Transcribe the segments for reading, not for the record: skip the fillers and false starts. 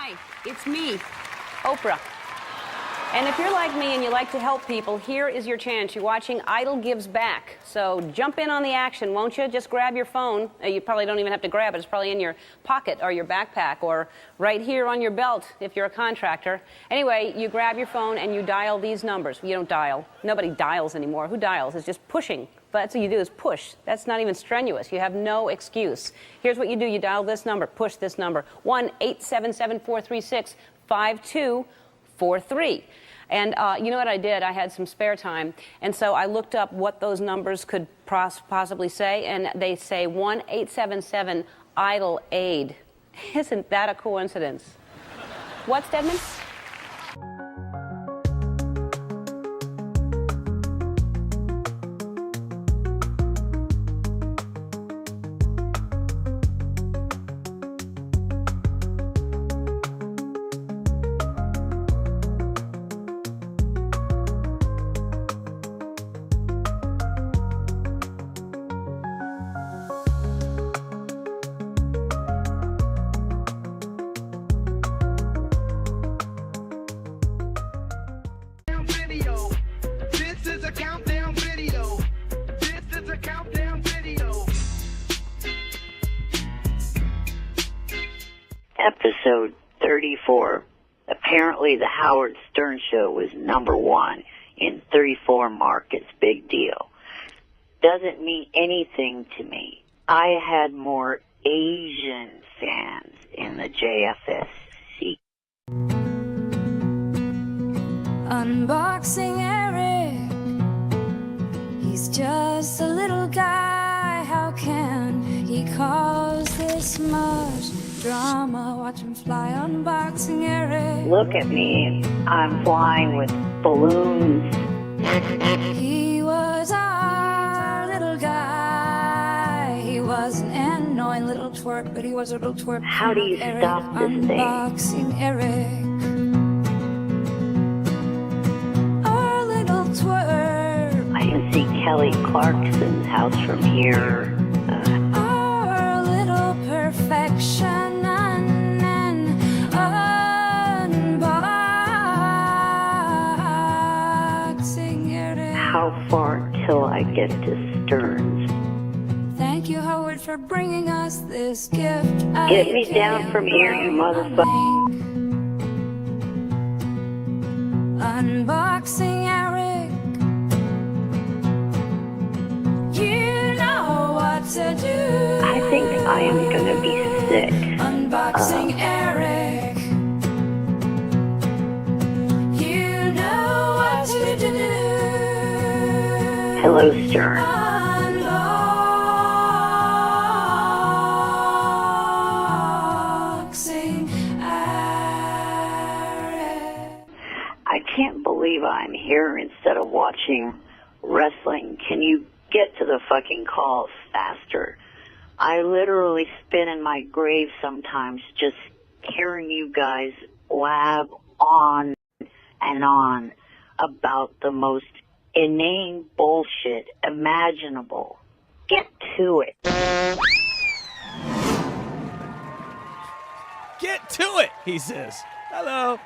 Hi, it's me, Oprah. And if you're like me and you like to help people, here is your chance. You're watching Idol Gives Back. So jump in on the action, won't you? Just grab your phone. You probably don't even have to grab it. It's probably in your pocket or your backpack or right here on your belt if you're a contractor. Anyway, you grab your phone and you dial these numbers. You don't dial. Nobody dials anymore. Who dials? It's just pushing. But that's what you do is push. That's not even strenuous. You have no excuse. Here's what you do. You dial this number, push this number, 1-877-436-5243. And you know what I did? I had some spare time, and so I looked up what those numbers could possibly say, and they say 1-877-IDOL-AID. Isn't that a coincidence? What, Stedman? Episode 34. Apparently the Howard Stern Show was #1 in 34 markets. Big deal. Doesn't mean anything to me. I had more Asian fans in the JFSC. Unboxing Eric. He's just a little guy. How can he cause this much drama? Watch him fly. Unboxing Eric. Look at me. I'm flying with balloons. He was our little guy. He was an annoying little twerp, but he was a little twerp. How do you Eric. stop this thing? Unboxing Eric. Our little twerp. I can see Kelly Clarkson's house from here. Our little perfection. How far till I get to Stearns? Thank you, Howard, for bringing us this gift. Get me down from here, you motherfucker. Unboxing Eric. You know what to do. I think I am gonna be sick. Unboxing Eric. You know what to do. Hello, Stern. Unboxing Eric. I can't believe I'm here instead of watching wrestling. Can you get to the fucking calls faster? I literally spin in my grave sometimes just hearing you guys blab on and on about the most inane bullshit imaginable. Get to it. Get to it, he says. Hello.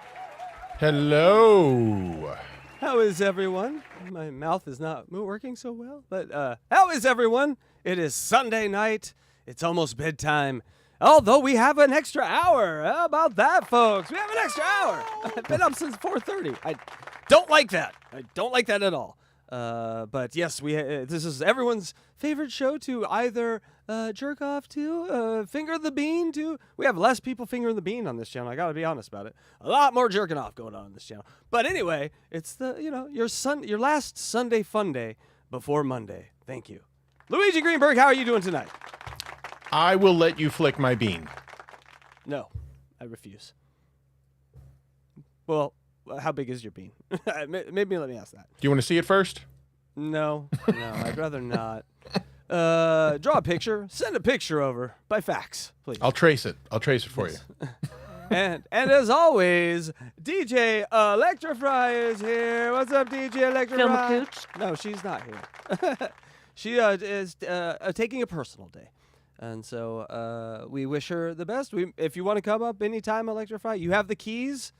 Hello. How is everyone? My mouth is not working so well, but how is everyone? It is Sunday night. It's almost bedtime. Although we have an extra hour. How about that, folks? We have an extra hour. I've been up since 4:30. I don't like that. I don't like that at all. But yes, this is everyone's favorite show to either jerk off to, finger the bean to. We have less people fingering the bean on this channel. I got to be honest about it. A lot more jerking off going on this channel. But anyway, it's your last Sunday fun day before Monday. Thank you, Luigi Greenberg. How are you doing tonight? I will let you flick my bean. No, I refuse. Well, how big is your bean? Maybe let me ask that. Do you want to see it first? No, I'd rather not. Draw a picture. Send a picture over by fax, please. I'll trace it. I'll trace it for you. And as always, DJ Electra is here. What's up, DJ Electra? Film a cooch? No, she's not here. She is taking a personal day. And so we wish her the best. If you want to come up anytime, Electrify, you have the keys.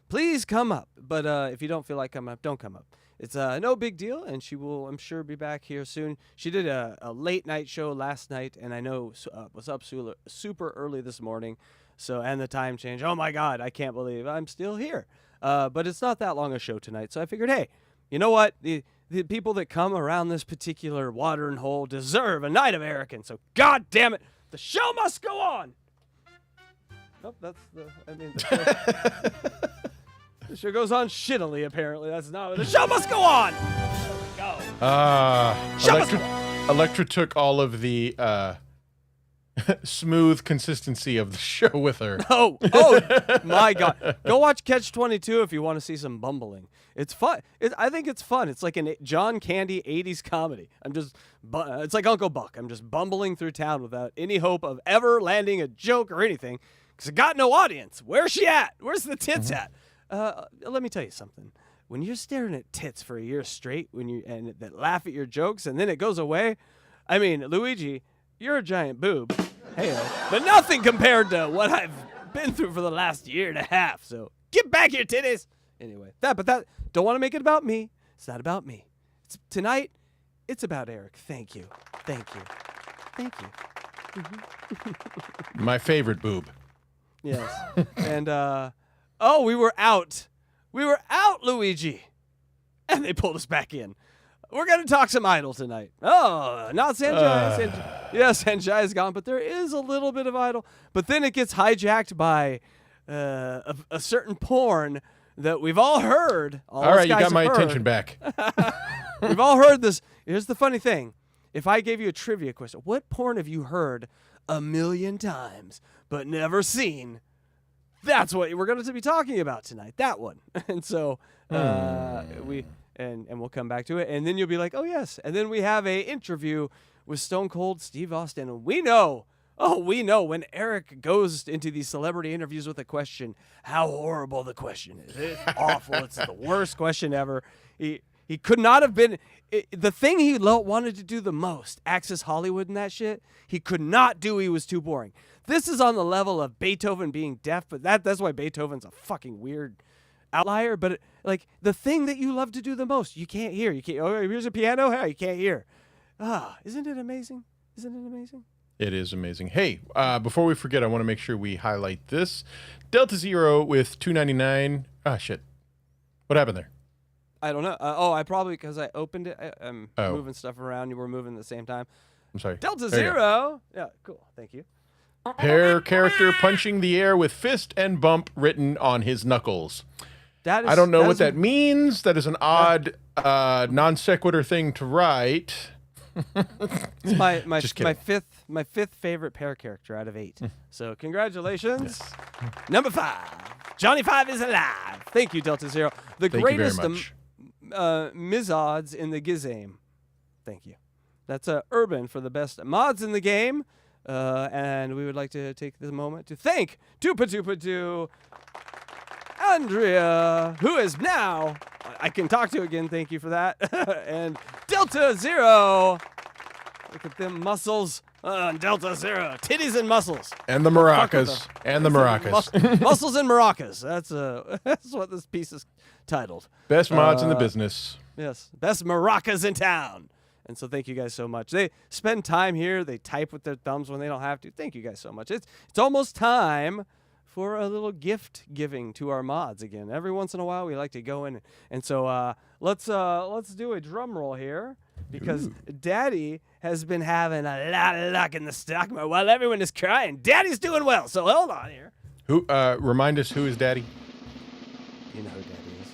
Please come up. But if you don't feel like coming up, don't come up. It's no big deal, and she will, I'm sure, be back here soon. She did a late night show last night, and I know was up super early this morning. So, and the time change. Oh my God, I can't believe I'm still here. But it's not that long a show tonight, so I figured, hey, you know what? The people that come around this particular watering hole deserve a night of American. So, God damn it, the show must go on. Nope, that's the. I mean. The show goes on shittily, apparently. That's not. The show must go on! Go. Electra took all of the smooth consistency of the show with her. Oh, my God. Go watch Catch 22 if you want to see some bumbling. It's fun. I think it's fun. It's like a John Candy 80s comedy. It's like Uncle Buck. I'm just bumbling through town without any hope of ever landing a joke or anything because I got no audience. Where's she at? Where's the tits at? Let me tell you something. When you're staring at tits for a year straight, and that laugh at your jokes, and then it goes away, I mean, Luigi, you're a giant boob. Hey, but nothing compared to what I've been through for the last year and a half. So get back here, titties. Anyway, don't want to make it about me. It's not about me. Tonight, it's about Eric. Thank you. Mm-hmm. My favorite boob. Yes, and we were out. We were out, Luigi. And they pulled us back in. We're going to talk some Idol tonight. Oh, not Sanjay. Yes, Sanjay is gone, but there is a little bit of Idol. But then it gets hijacked by a certain porn that we've all heard. All right, you got my attention back. We've all heard this. Here's the funny thing. If I gave you a trivia question, what porn have you heard 1,000,000 times but never seen? That's what we're going to be talking about tonight. That one. And so we'll come back to it. And then you'll be like, oh, yes. And then we have a interview with Stone Cold Steve Austin. And we know when Eric goes into these celebrity interviews with a question, how horrible the question is. It's awful. It's the worst question ever. He could not have been the thing he wanted to do the most, Access Hollywood and that shit, he could not do. He was too boring. This is on the level of Beethoven being deaf, but that's why Beethoven's a fucking weird outlier. But like the thing that you love to do the most, you can't hear. You can't. Oh, here's a piano. Hey, you can't hear. Isn't it amazing? Isn't it amazing? It is amazing. Hey, before we forget, I want to make sure we highlight this. Delta Zero with $2.99. Ah, shit. What happened there? I don't know. I probably, because I opened it. I'm moving stuff around. You were moving at the same time. I'm sorry. Delta Zero. Yeah, cool. Thank you. Pair character punching the air with fist and bump written on his knuckles. I don't know what that means. That is an odd non sequitur thing to write. It's my fifth favorite pair character out of 8. So congratulations. Yes. Number 5. Johnny 5 is alive. Thank you, Delta Zero. The greatest Mizods in the Gizame. Thank you. That's Urban for the best mods in the game. And we would like to take this moment to thank Tupa Andrea, who is now, I can talk to again, thank you for that, and Delta Zero. Look at them muscles on Delta Zero. Titties and muscles. And the maracas. Muscles and maracas. That's what this piece is titled. Best mods in the business. Yes. Best maracas in town. And so thank you guys so much. They spend time here. They type with their thumbs when they don't have to. Thank you guys so much. It's almost time for a little gift giving to our mods again. Every once in a while we like to go in, and so let's do a drum roll here because Daddy has been having a lot of luck in the stock market while everyone is crying. Daddy's doing well, so hold on here. Who remind us who is Daddy? You know who Daddy is.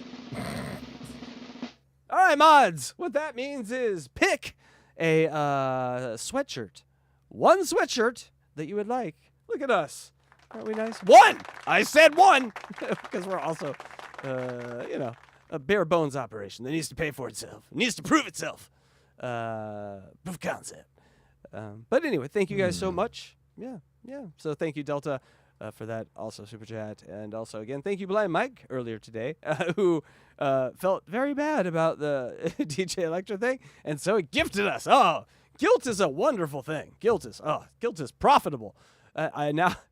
All right, mods. What that means is pick a sweatshirt, one sweatshirt that you would like. Look at us. Aren't we nice? One! I said one! Because we're also, a bare bones operation that needs to pay for itself. It needs to prove itself. Proof of concept. But anyway, thank you guys so much. Yeah. So thank you, Delta, for that also super chat. And also, again, thank you, Blind Mike, earlier today, who felt very bad about the DJ Electra thing. And so he gifted us. Oh, Guilt is a wonderful thing. Guilt is profitable. I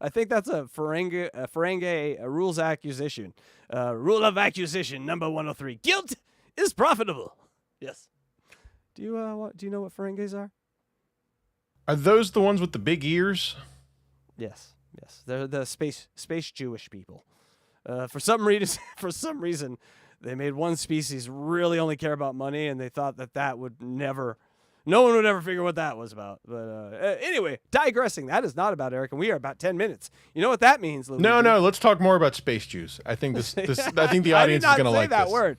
think that's a Ferengi rules accusation. Rule of accusation number 103. Guilt is profitable. Yes. Do you know what Ferengis are? Are those the ones with the big ears? Yes. They're the space Jewish people. For some reason, they made one species really only care about money, and they thought that would never. No one would ever figure what that was about. But anyway, digressing. That is not about Eric, and we are about 10 minutes. You know what that means, Luigi? No. Let's talk more about space Jews. I think I think the audience is going to like that this. word.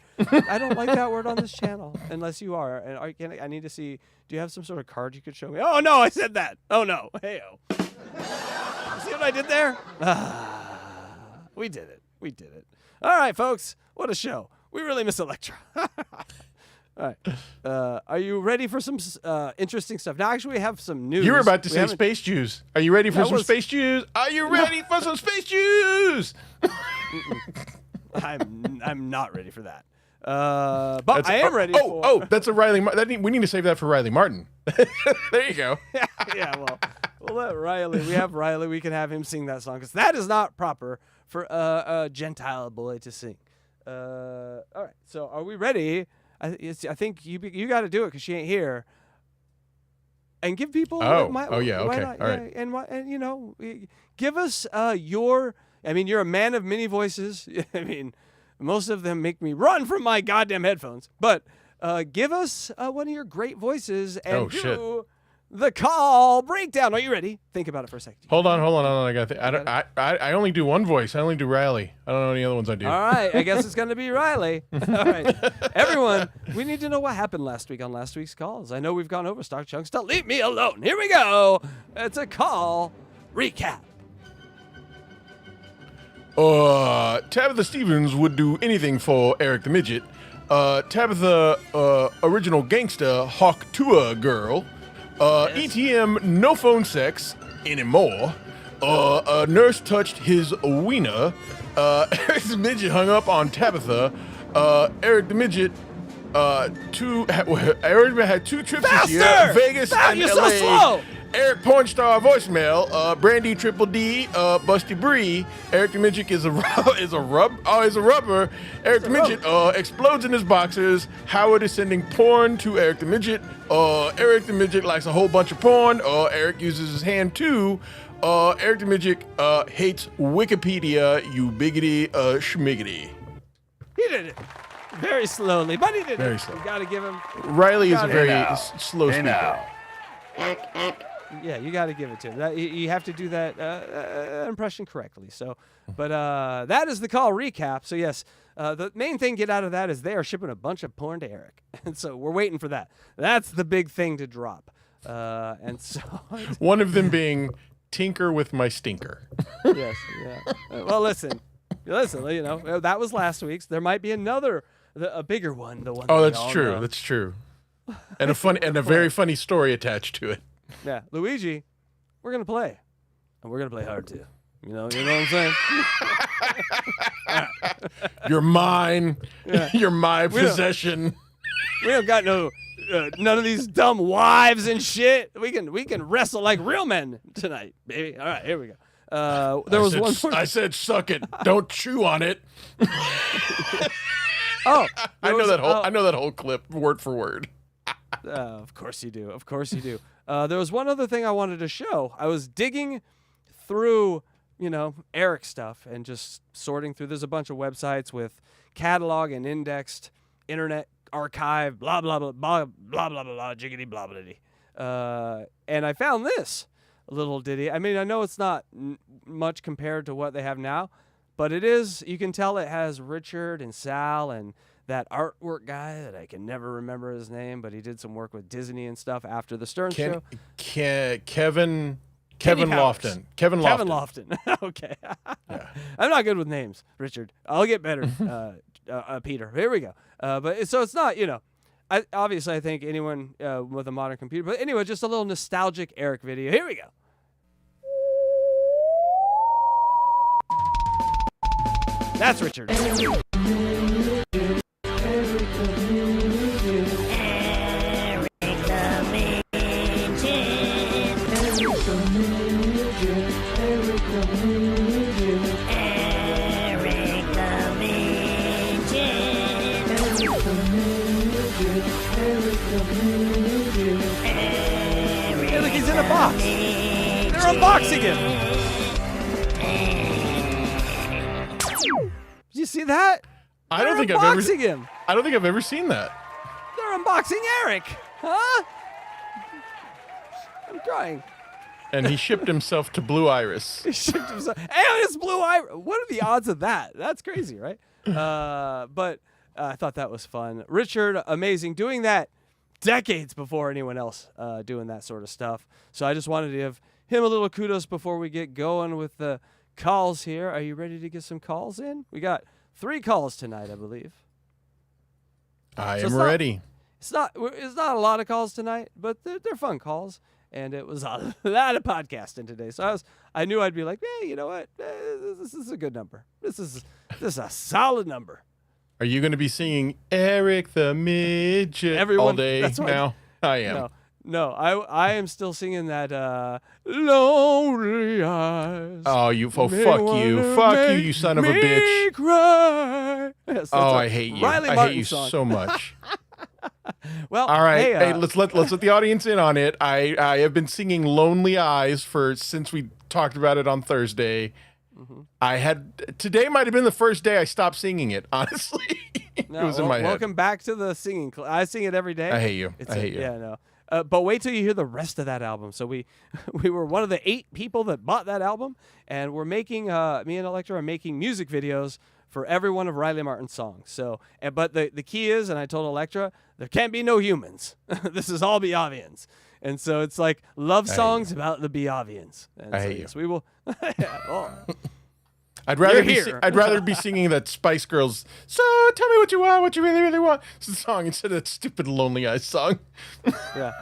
I don't like that word on this channel, unless you are. And I need to see. Do you have some sort of card you could show me? Oh no, I said that. Oh no, hey-o. See what I did there? We did it. All right, folks. What a show. We really miss Electra. All right. Are you ready for some interesting stuff? Now, actually, we have some news. You were about to say space Jews. Are you ready for some space Jews? Are you ready for some space Jews? I'm not ready for that. But I am ready for... Oh, that's a Riley... we need to save that for Riley Martin. There you go. Yeah, well, we'll let Riley... We have Riley. We can have him sing that song, because that is not proper for a Gentile boy to sing. All right, so are we ready? I think you got to do it because she ain't here. And give people. Okay. Why All not? right. Yeah, and give us your. I mean, you're a man of many voices. I mean, most of them make me run from my goddamn headphones. But give us one of your great voices and do the call breakdown. Are you ready? Think about it for a second. Hold on. I got. I only do one voice. I only do Riley. I don't know any other ones I do. All right. I guess it's going to be Riley. All right. Everyone, we need to know what happened last week on last week's calls. I know we've gone over Stock Chunks. Don't leave me alone. Here we go. It's a call recap. Tabitha Stevens would do anything for Eric the Midget. Tabitha, original gangster, Hawk Tua girl. ETM, no phone sex anymore. A nurse touched his wiener. Eric the Midget hung up on Tabitha. Eric the Midget, Eric had 2 trips this year, Vegas and LA. So slow. Eric Pornstar voicemail. Brandy Triple D, Busty Bree. Eric the Midget is a rubber. Eric the Midget explodes in his boxers. Howard is sending porn to Eric the Midget. Eric the Midget likes a whole bunch of porn. Eric uses his hand too. Eric the Midget hates Wikipedia, you biggity schmiggity. He did it very slowly, but he did very it. Slow. You got to give him. Riley is a very slow speaker. Yeah, you got to give it to him. You have to do that impression correctly. So, but that is the call recap. So yes, the main thing get out of that is they are shipping a bunch of porn to Eric, and so we're waiting for that. That's the big thing to drop. And so one of them being tinker with my stinker. Yes. Yeah. Well, listen. You know that was last week's. There might be a bigger one. The one. Oh, that's true. Know. That's true. And a very funny story attached to it. Yeah, Luigi, we're gonna play, and we're gonna play hard too. You know what I'm saying? You're mine. Yeah. You're my possession. We don't got none of these dumb wives and shit. We can wrestle like real men tonight, baby. All right, here we go. I said, suck it. Don't chew on it. I know that whole clip word for word. Of course you do. There was one other thing I wanted to show. I was digging through, Eric stuff and just sorting through. There's a bunch of websites with catalog and indexed internet archive, blah, blah, blah, blah, blah, blah, blah, jiggity, blah, blah, blah. And I found this little ditty. I mean, I know it's not much compared to what they have now, but it is. You can tell it has Richard and Sal and that artwork guy that I can never remember his name, but he did some work with Disney and stuff after the Stern Show. Kevin Lofton. Kevin Lofton. Okay. Yeah. I'm not good with names, Richard. I'll get better. Peter. Here we go. But so it's not, obviously I think anyone with a modern computer. But anyway, just a little nostalgic Eric video. Here we go. That's Richard. Hey, look, he's in a box. They're unboxing him. Did you see that? I don't think I've ever seen that. They're unboxing Eric. Huh? I'm crying. And he shipped himself to Blue Iris. He shipped himself. And it's Blue Iris. What are the odds of that? That's crazy, right? But I thought that was fun. Richard, amazing. Doing that decades before anyone else doing that sort of stuff. So I just wanted to give him a little kudos before we get going with the calls here. Are you ready to get some calls in? We got 3 calls tonight, I believe. I am ready. It's not a lot of calls tonight, but they're fun calls. And it was a lot of podcasting today. So I knew I'd be like, hey, you know what? This is a good number. This is a solid number. Are you going to be singing Eric the Midget all day now? I am. No, I am still singing that Lonely Eyes. Oh, fuck you, you son of a bitch. Cry. Yes, I hate you. Riley I Martin hate you song. so much. Well, all right. Hey, let's let the audience in on it. I have been singing Lonely Eyes since we talked about it on Thursday. Mm-hmm. Today might have been the first day I stopped singing it, honestly. It was in my head. Welcome back to the singing. I sing it every day. I hate you. I hate you. Yeah, no. But wait till you hear the rest of that album. So we were one of the 8 people that bought that album, and we're making me and Electra are making music videos for every one of Riley Martin's songs. So, but the key is, and I told Electra, there can't be no humans. This is all Beovians. And so it's like love songs about the Beovians. I hate you. Yes, we will. I'd rather be singing that Spice Girls. So tell me what you want, what you really, really want. It's a song instead of that stupid Lonely Eyes song. Yeah,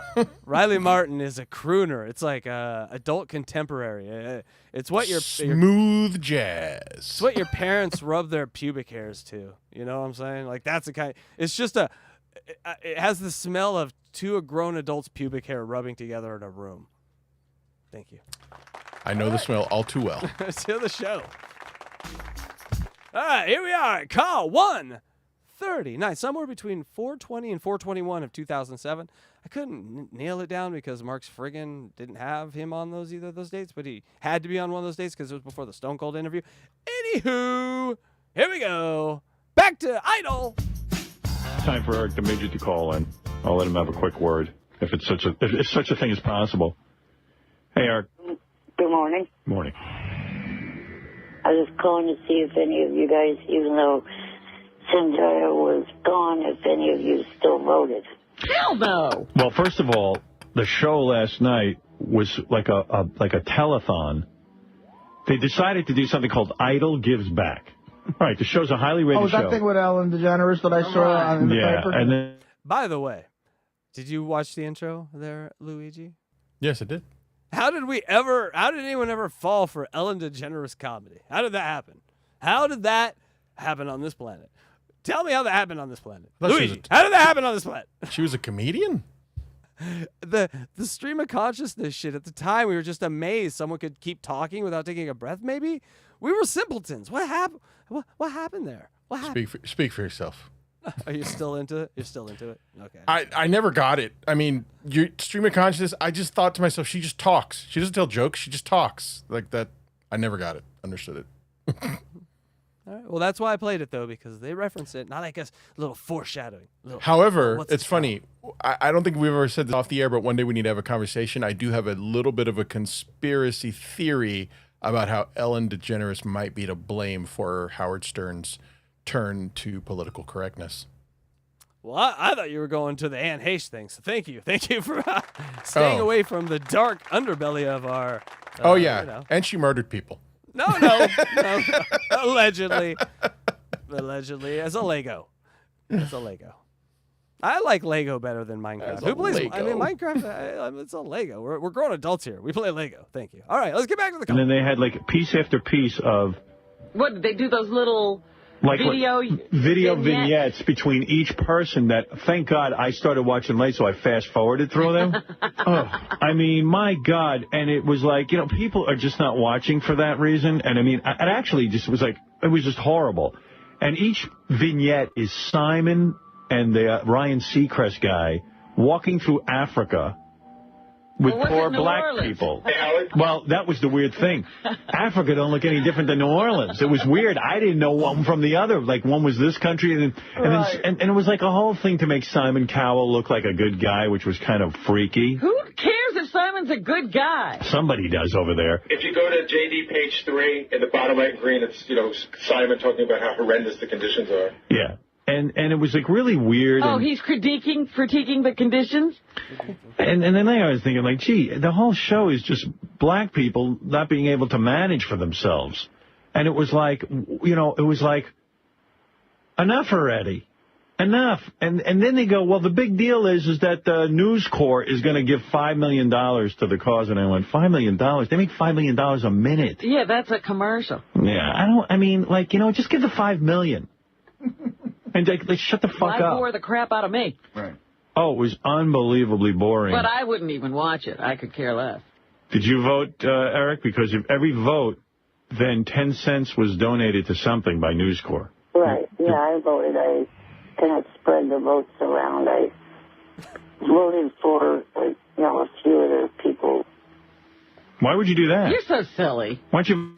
Riley Martin is a crooner. It's like adult contemporary. It's what your smooth jazz. It's what your parents rub their pubic hairs to. You know what I'm saying? Like that's the kind. It's just it has the smell of 2 grown adults' pubic hair rubbing together in a room. Thank you. I know the smell all too well. Let's hear the show. All right, here we are. Call 139, somewhere between 420 and 421 of 2007. I couldn't nail it down because Mark's friggin' didn't have him on either of those dates, but he had to be on one of those dates because it was before the Stone Cold interview. Anywho, here we go. Back to Idol. Time for Eric the Midget to call in. I'll let him have a quick word, if such a thing is possible. Hey, Eric. Good morning. Morning. I was calling to see if any of you guys, even though Cynthia was gone, if any of you still voted. Hell no! Well, first of all, the show last night was like a telethon. They decided to do something called Idol Gives Back. Right, the show's a highly rated show. Oh, that thing with Ellen DeGeneres that I saw on the paper? And then, by the way, did you watch the intro there, Luigi? Yes, I did. How did anyone ever fall for Ellen DeGeneres comedy? How did that happen? How did that happen on this planet? Tell me how that happened on this planet. Luigi, how did that happen on this planet? She was a comedian? The stream of consciousness shit, at the time, we were just amazed someone could keep talking without taking a breath, maybe? We were simpletons. What happened? What happened there? What happened? Speak for yourself. Are you still into it? You're still into it? Okay. I never got it. I mean, your stream of consciousness, I just thought to myself, she just talks. She doesn't tell jokes. She just talks. Like that. I never got it. Understood it. All right. Well, that's why I played it, though, because they reference it. Not like a little foreshadowing. However, it's funny. I don't think we've ever said this off the air, but one day we need to have a conversation. I do have a little bit of a conspiracy theory about how Ellen DeGeneres might be to blame for Howard Stern's turn to political correctness. Well, I thought you were going to the Anne Heche thing, so thank you. Thank you for staying away from the dark underbelly of our... And she murdered people. No. Allegedly, as a Lego. As a Lego. I like Lego better than Minecraft. Who plays Lego? I mean, Minecraft, it's a Lego. We're grown adults here. We play Lego. Thank you. All right, let's get back to the... And then they had like piece after piece of... What, did they do those little like video vignettes between each person that, thank God, I started watching late, so I fast-forwarded through them. I mean, my God. And it was like, you know, people are just not watching for that reason. And, I mean, it actually just was like, it was just horrible. And each vignette is Simon and the Ryan Seacrest guy walking through Africa with poor black people. Well, that was the weird thing. Africa don't look any different than New Orleans. It was weird. I didn't know one from the other. Like, one was this country, and it was like a whole thing to make Simon Cowell look like a good guy, which was kind of freaky. Who cares if Simon's a good guy? Somebody does over there. If you go to JD page 3, in the bottom right green, it's, you know, Simon talking about how horrendous the conditions are. Yeah. And it was, like, really weird. Oh, he's critiquing the conditions? And then I was thinking, like, gee, the whole show is just black people not being able to manage for themselves. And it was like, you know, it was like, enough already. Enough. And then they go, well, the big deal is that the News Corps is going to give $5 million to the cause. And I went, $5 million? They make $5 million a minute. Yeah, that's a commercial. Yeah, I mean, like, you know, just give the $5 million. And they shut the fuck up. Why bore the crap out of me? Right. Oh, it was unbelievably boring. But I wouldn't even watch it. I could care less. Did you vote, Eric? Because if every vote, then 10 cents was donated to something by News Corps. Right. Yeah, I voted. I cannot spread the votes around. I voted for, a few other people. Why would you do that? You're so silly. Why don't you...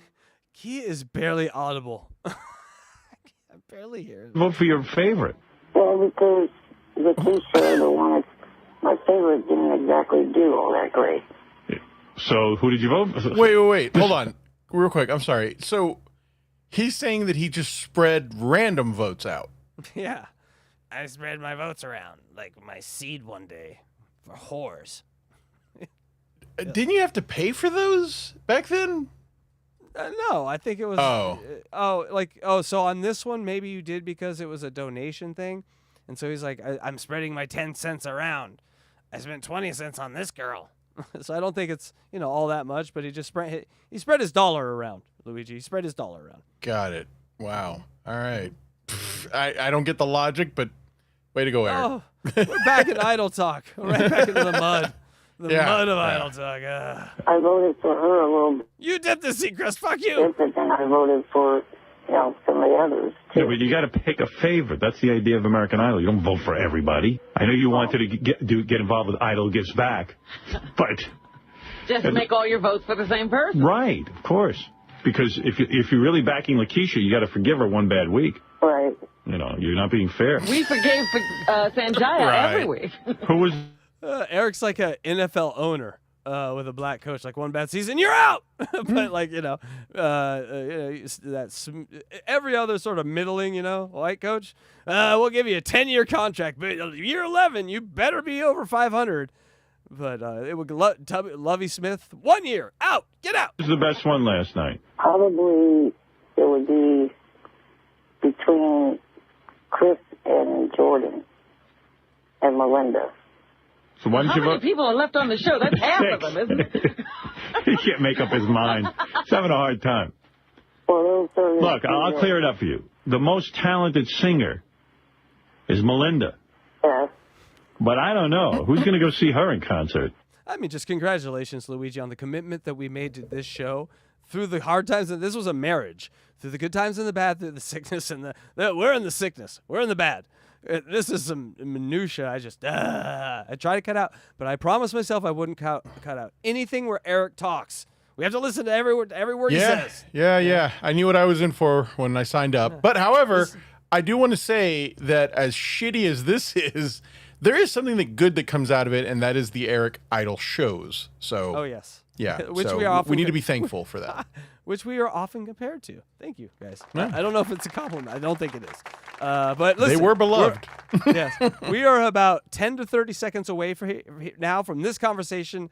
He is barely audible. I barely hear him. Vote for your favorite. Well, because the T-shirt, the one that's my favorite, didn't exactly do all that great. So who did you vote for? Wait. Hold on. Real quick. I'm sorry. So he's saying that he just spread random votes out. Yeah. I spread my votes around like my seed one day for whores. Didn't you have to pay for those back then? No, I think it was. So on this one, maybe you did because it was a donation thing. And so he's like, I'm spreading my 10 cents around. I spent 20 cents on this girl. So I don't think it's, all that much, but he just spread his dollar around, Luigi. He spread his dollar around. Got it. Wow. All right. I don't get the logic, but way to go, Eric. Oh, we're back in Idol Talk. Right back into the mud. Mud of Idol Talk. I voted for her a little bit. You did the Seacrest. Fuck you. But then I voted for, some of the others, too. Yeah, but you got to pick a favorite. That's the idea of American Idol. You don't vote for everybody. I know you wanted to get involved with Idol Gives Back, but... Just make all your votes for the same person. Right, of course. Because if you're really backing Lakeisha, you got to forgive her one bad week. Right. You're not being fair. We forgave Sanjaya every week. Who was... Eric's like an NFL owner with a black coach. Like, one bad season, you're out. But that's every other sort of middling, white coach. We'll give you a 10-year contract, but year 11, you better be over 500. But it would Lovie Smith, 1 year out, get out. Who's the best one last night? Probably it would be between Chris and Jordan and Melinda. So why didn't How many people are left on the show? That's half of them, isn't it? He can't make up his mind. He's having a hard time. Well, look, I'll clear it up for you. The most talented singer is Melinda. Yeah. But I don't know. Who's going to go see her in concert? I mean, just congratulations, Luigi, on the commitment that we made to this show through the hard times. And this was a marriage. Through the good times and the bad, through the sickness and we're in the sickness. We're in the bad. This is some minutia. I try to cut out, but I promised myself I wouldn't cut out anything where Eric talks. We have to listen to every word he says. Yeah. I knew what I was in for when I signed up. But however, I do want to say that as shitty as this is, there is something good that comes out of it, and that is the Eric Idol shows. So, oh yes, yeah. Which so we need to be thankful for that. Which we are often compared to. Thank you, guys. Yeah. I don't know if it's a compliment. I don't think it is. But listen, they were beloved. Yes, we are about 10 to 30 seconds away now from this conversation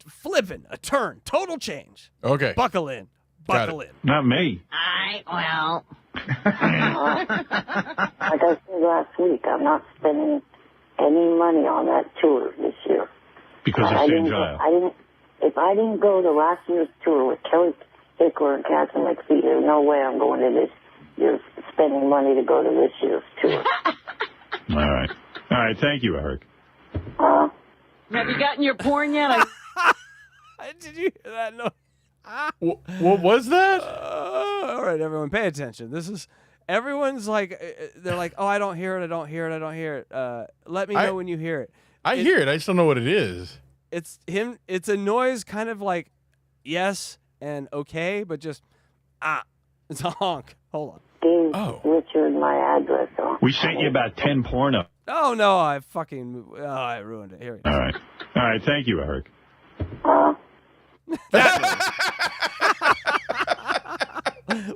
flipping a turn, total change. Okay, buckle in. Not me. Like I said last week, I'm not spending any money on that tour this year. Because of Sanjaya. If I didn't go to last year's tour with Kelly Hickler and Catherine McPhee, there's no way I'm going to this you're spending money to go to this year's tour. All right. All right. Thank you, Eric. Have you gotten your porn yet? Did you hear that noise? What was that? All right, everyone, pay attention. This is everyone's like they're like, oh, I don't hear it. I don't hear it. I don't hear it. Let me know when you hear it. I hear it. I just don't know what it is. It's him. It's a noise, kind of like yes and okay, but just it's a honk. Hold on. Gave Richard my address. We sent you about 10 porno. Oh no, I ruined it. Here we go. All right. All right. Thank you, Eric.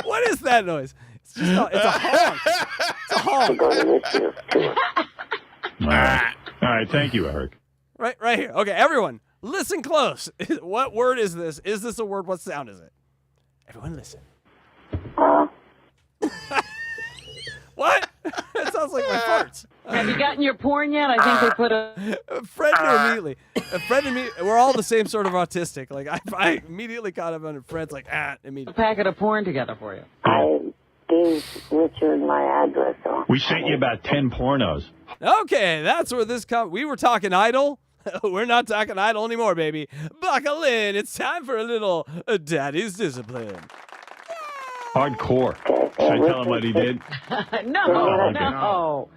What is that noise? It's just it's a honk. It's a honk. All right. All right. Thank you, Eric. Right here. Okay, everyone, listen close. What word is this? Is this a word? What sound is it? Everyone, listen. What? That sounds like my farts. Have you gotten your porn yet? I think they put a... Fred knew immediately. Fred and me, we're all the same sort of autistic. Like, I immediately caught up on it. Fred's like, immediately. A packet of porn together for you. I gave Richard my address. We sent you about 10 pornos. Okay, that's where this comes. We were talking Idol. We're not talking Idol anymore, baby. Buckle in. It's time for a little Daddy's Discipline. Hardcore. Should I tell him what he did? No.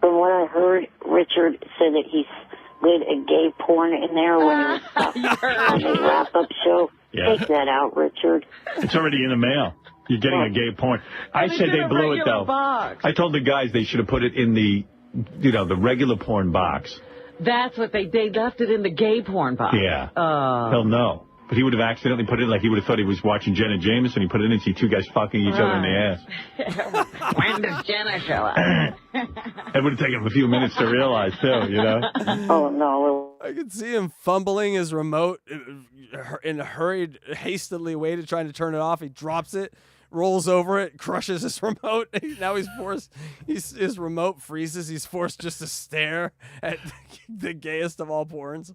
From what I heard, Richard said that he did a gay porn in there when he was on the wrap-up show. Yeah. Take that out, Richard. It's already in the mail. You're getting a gay porn. I said they blew it, though. Box. I told the guys they should have put it in the, the regular porn box. That's what they left it in the gay porn box. Yeah. He'll know. But he would have accidentally put it like he would have thought he was watching Jenna Jameson. He put it in and see two guys fucking each other in the ass. When does Jenna show up? It would have taken him a few minutes to realize, too, Oh, no. I could see him fumbling his remote in a hurried, hastily way to trying to turn it off. He drops it, rolls over it, crushes his remote. Now he's forced, his remote freezes. He's forced just to stare at the gayest of all porns.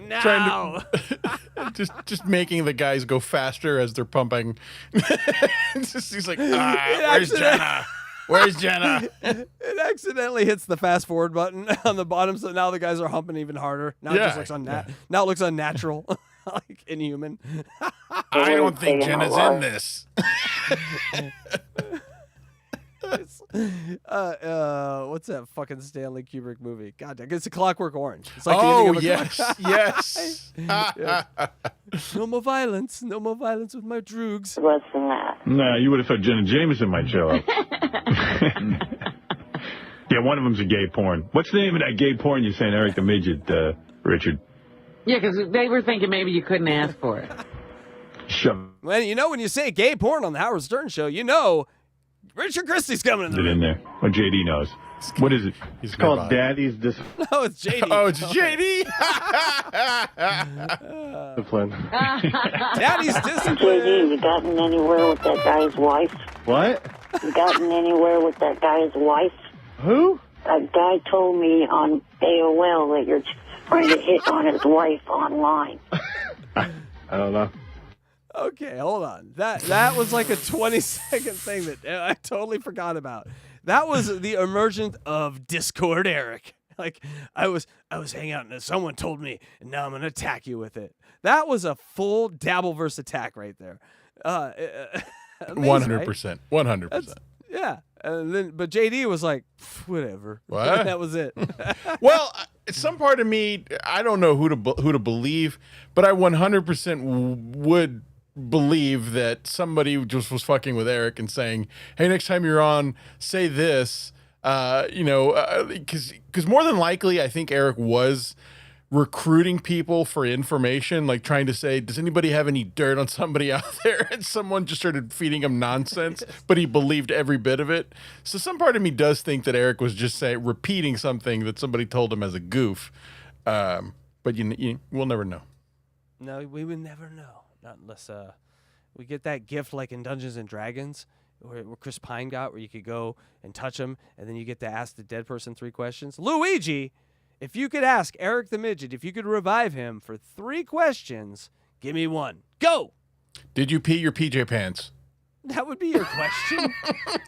Now! just making the guys go faster as they're pumping. He's like, where's Jenna? Where's Jenna? It accidentally hits the fast forward button on the bottom, so now the guys are humping even harder. Now it just looks now it looks unnatural, like inhuman. I don't think Jenna's in this. What's that fucking Stanley Kubrick movie? God damn, it's A Clockwork Orange. It's like yes. No more violence with my droogs. Less than that. No, you would have thought Jenna Jameson might show up. Yeah, one of them's a gay porn. What's the name of that gay porn you're saying, Eric the Midget, Richard? Yeah, because they were thinking maybe you couldn't ask for it. Well, when you say gay porn on the Howard Stern show, Richard Christie's coming in in there. Or JD knows. What is it? It's called Daddy's Discipline. No, it's JD. Oh, it's JD. Daddy's Discipline. JD, you gotten anywhere with that guy's wife? What? You gotten anywhere with that guy's wife? Who? A guy told me on AOL that you're trying to hit on his wife online. I don't know. Okay, hold on. That was like a 20-second thing that I totally forgot about. That was the emergence of Discord Eric. Like I was hanging out and someone told me, and now I'm gonna attack you with it. That was a full Dabbleverse attack right there. 100%. 100%. Yeah. And then, but JD was like, whatever. What? That was it. Well, some part of me, I don't know who to believe, but I 100% would believe that somebody just was fucking with Eric and saying, hey, next time you're on, say this, because more than likely, I think Eric was recruiting people for information, like trying to say, does anybody have any dirt on somebody out there? And someone just started feeding him nonsense, but he believed every bit of it. So some part of me does think that Eric was just repeating something that somebody told him as a goof. But we'll never know. No, we would never know. Not unless we get that gift like in Dungeons and Dragons, where Chris Pine got, where you could go and touch him, and then you get to ask the dead person 3 questions. Luigi, if you could ask Eric the Midget, if you could revive him for 3 questions, give me 1. Go! Did you pee your PJ pants? That would be your question?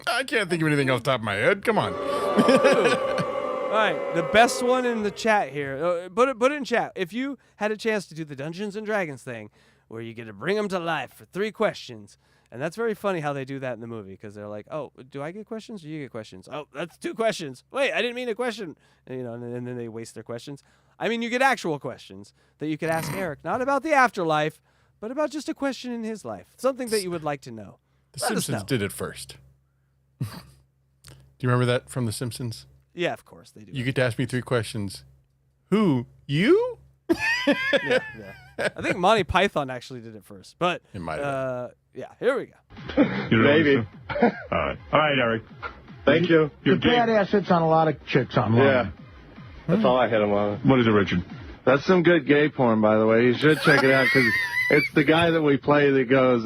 I can't think of anything off the top of my head. Come on. All right, the best one in the chat here. Put it in chat. If you had a chance to do the Dungeons and Dragons thing, where you get to bring them to life for 3 questions, and that's very funny how they do that in the movie, because they're like, "Oh, do I get questions or you get questions? Oh, that's 2 questions. Wait, I didn't mean a question." And, and then they waste their questions. I mean, you get actual questions that you could ask Eric, not about the afterlife, but about just a question in his life, something that you would like to know. The Simpsons did it first. Do you remember that from The Simpsons? Yeah, of course they do. You get to ask me 3 questions. Who? You? yeah. I think Monty Python actually did it first, but it might have. Yeah, here we go. Maybe. All right, Eric. Thank you. Your badass hits on a lot of chicks online. Yeah. That's all I hit him on. What is it, Richard? That's some good gay porn, by the way. You should check it out, because it's the guy that we play that goes,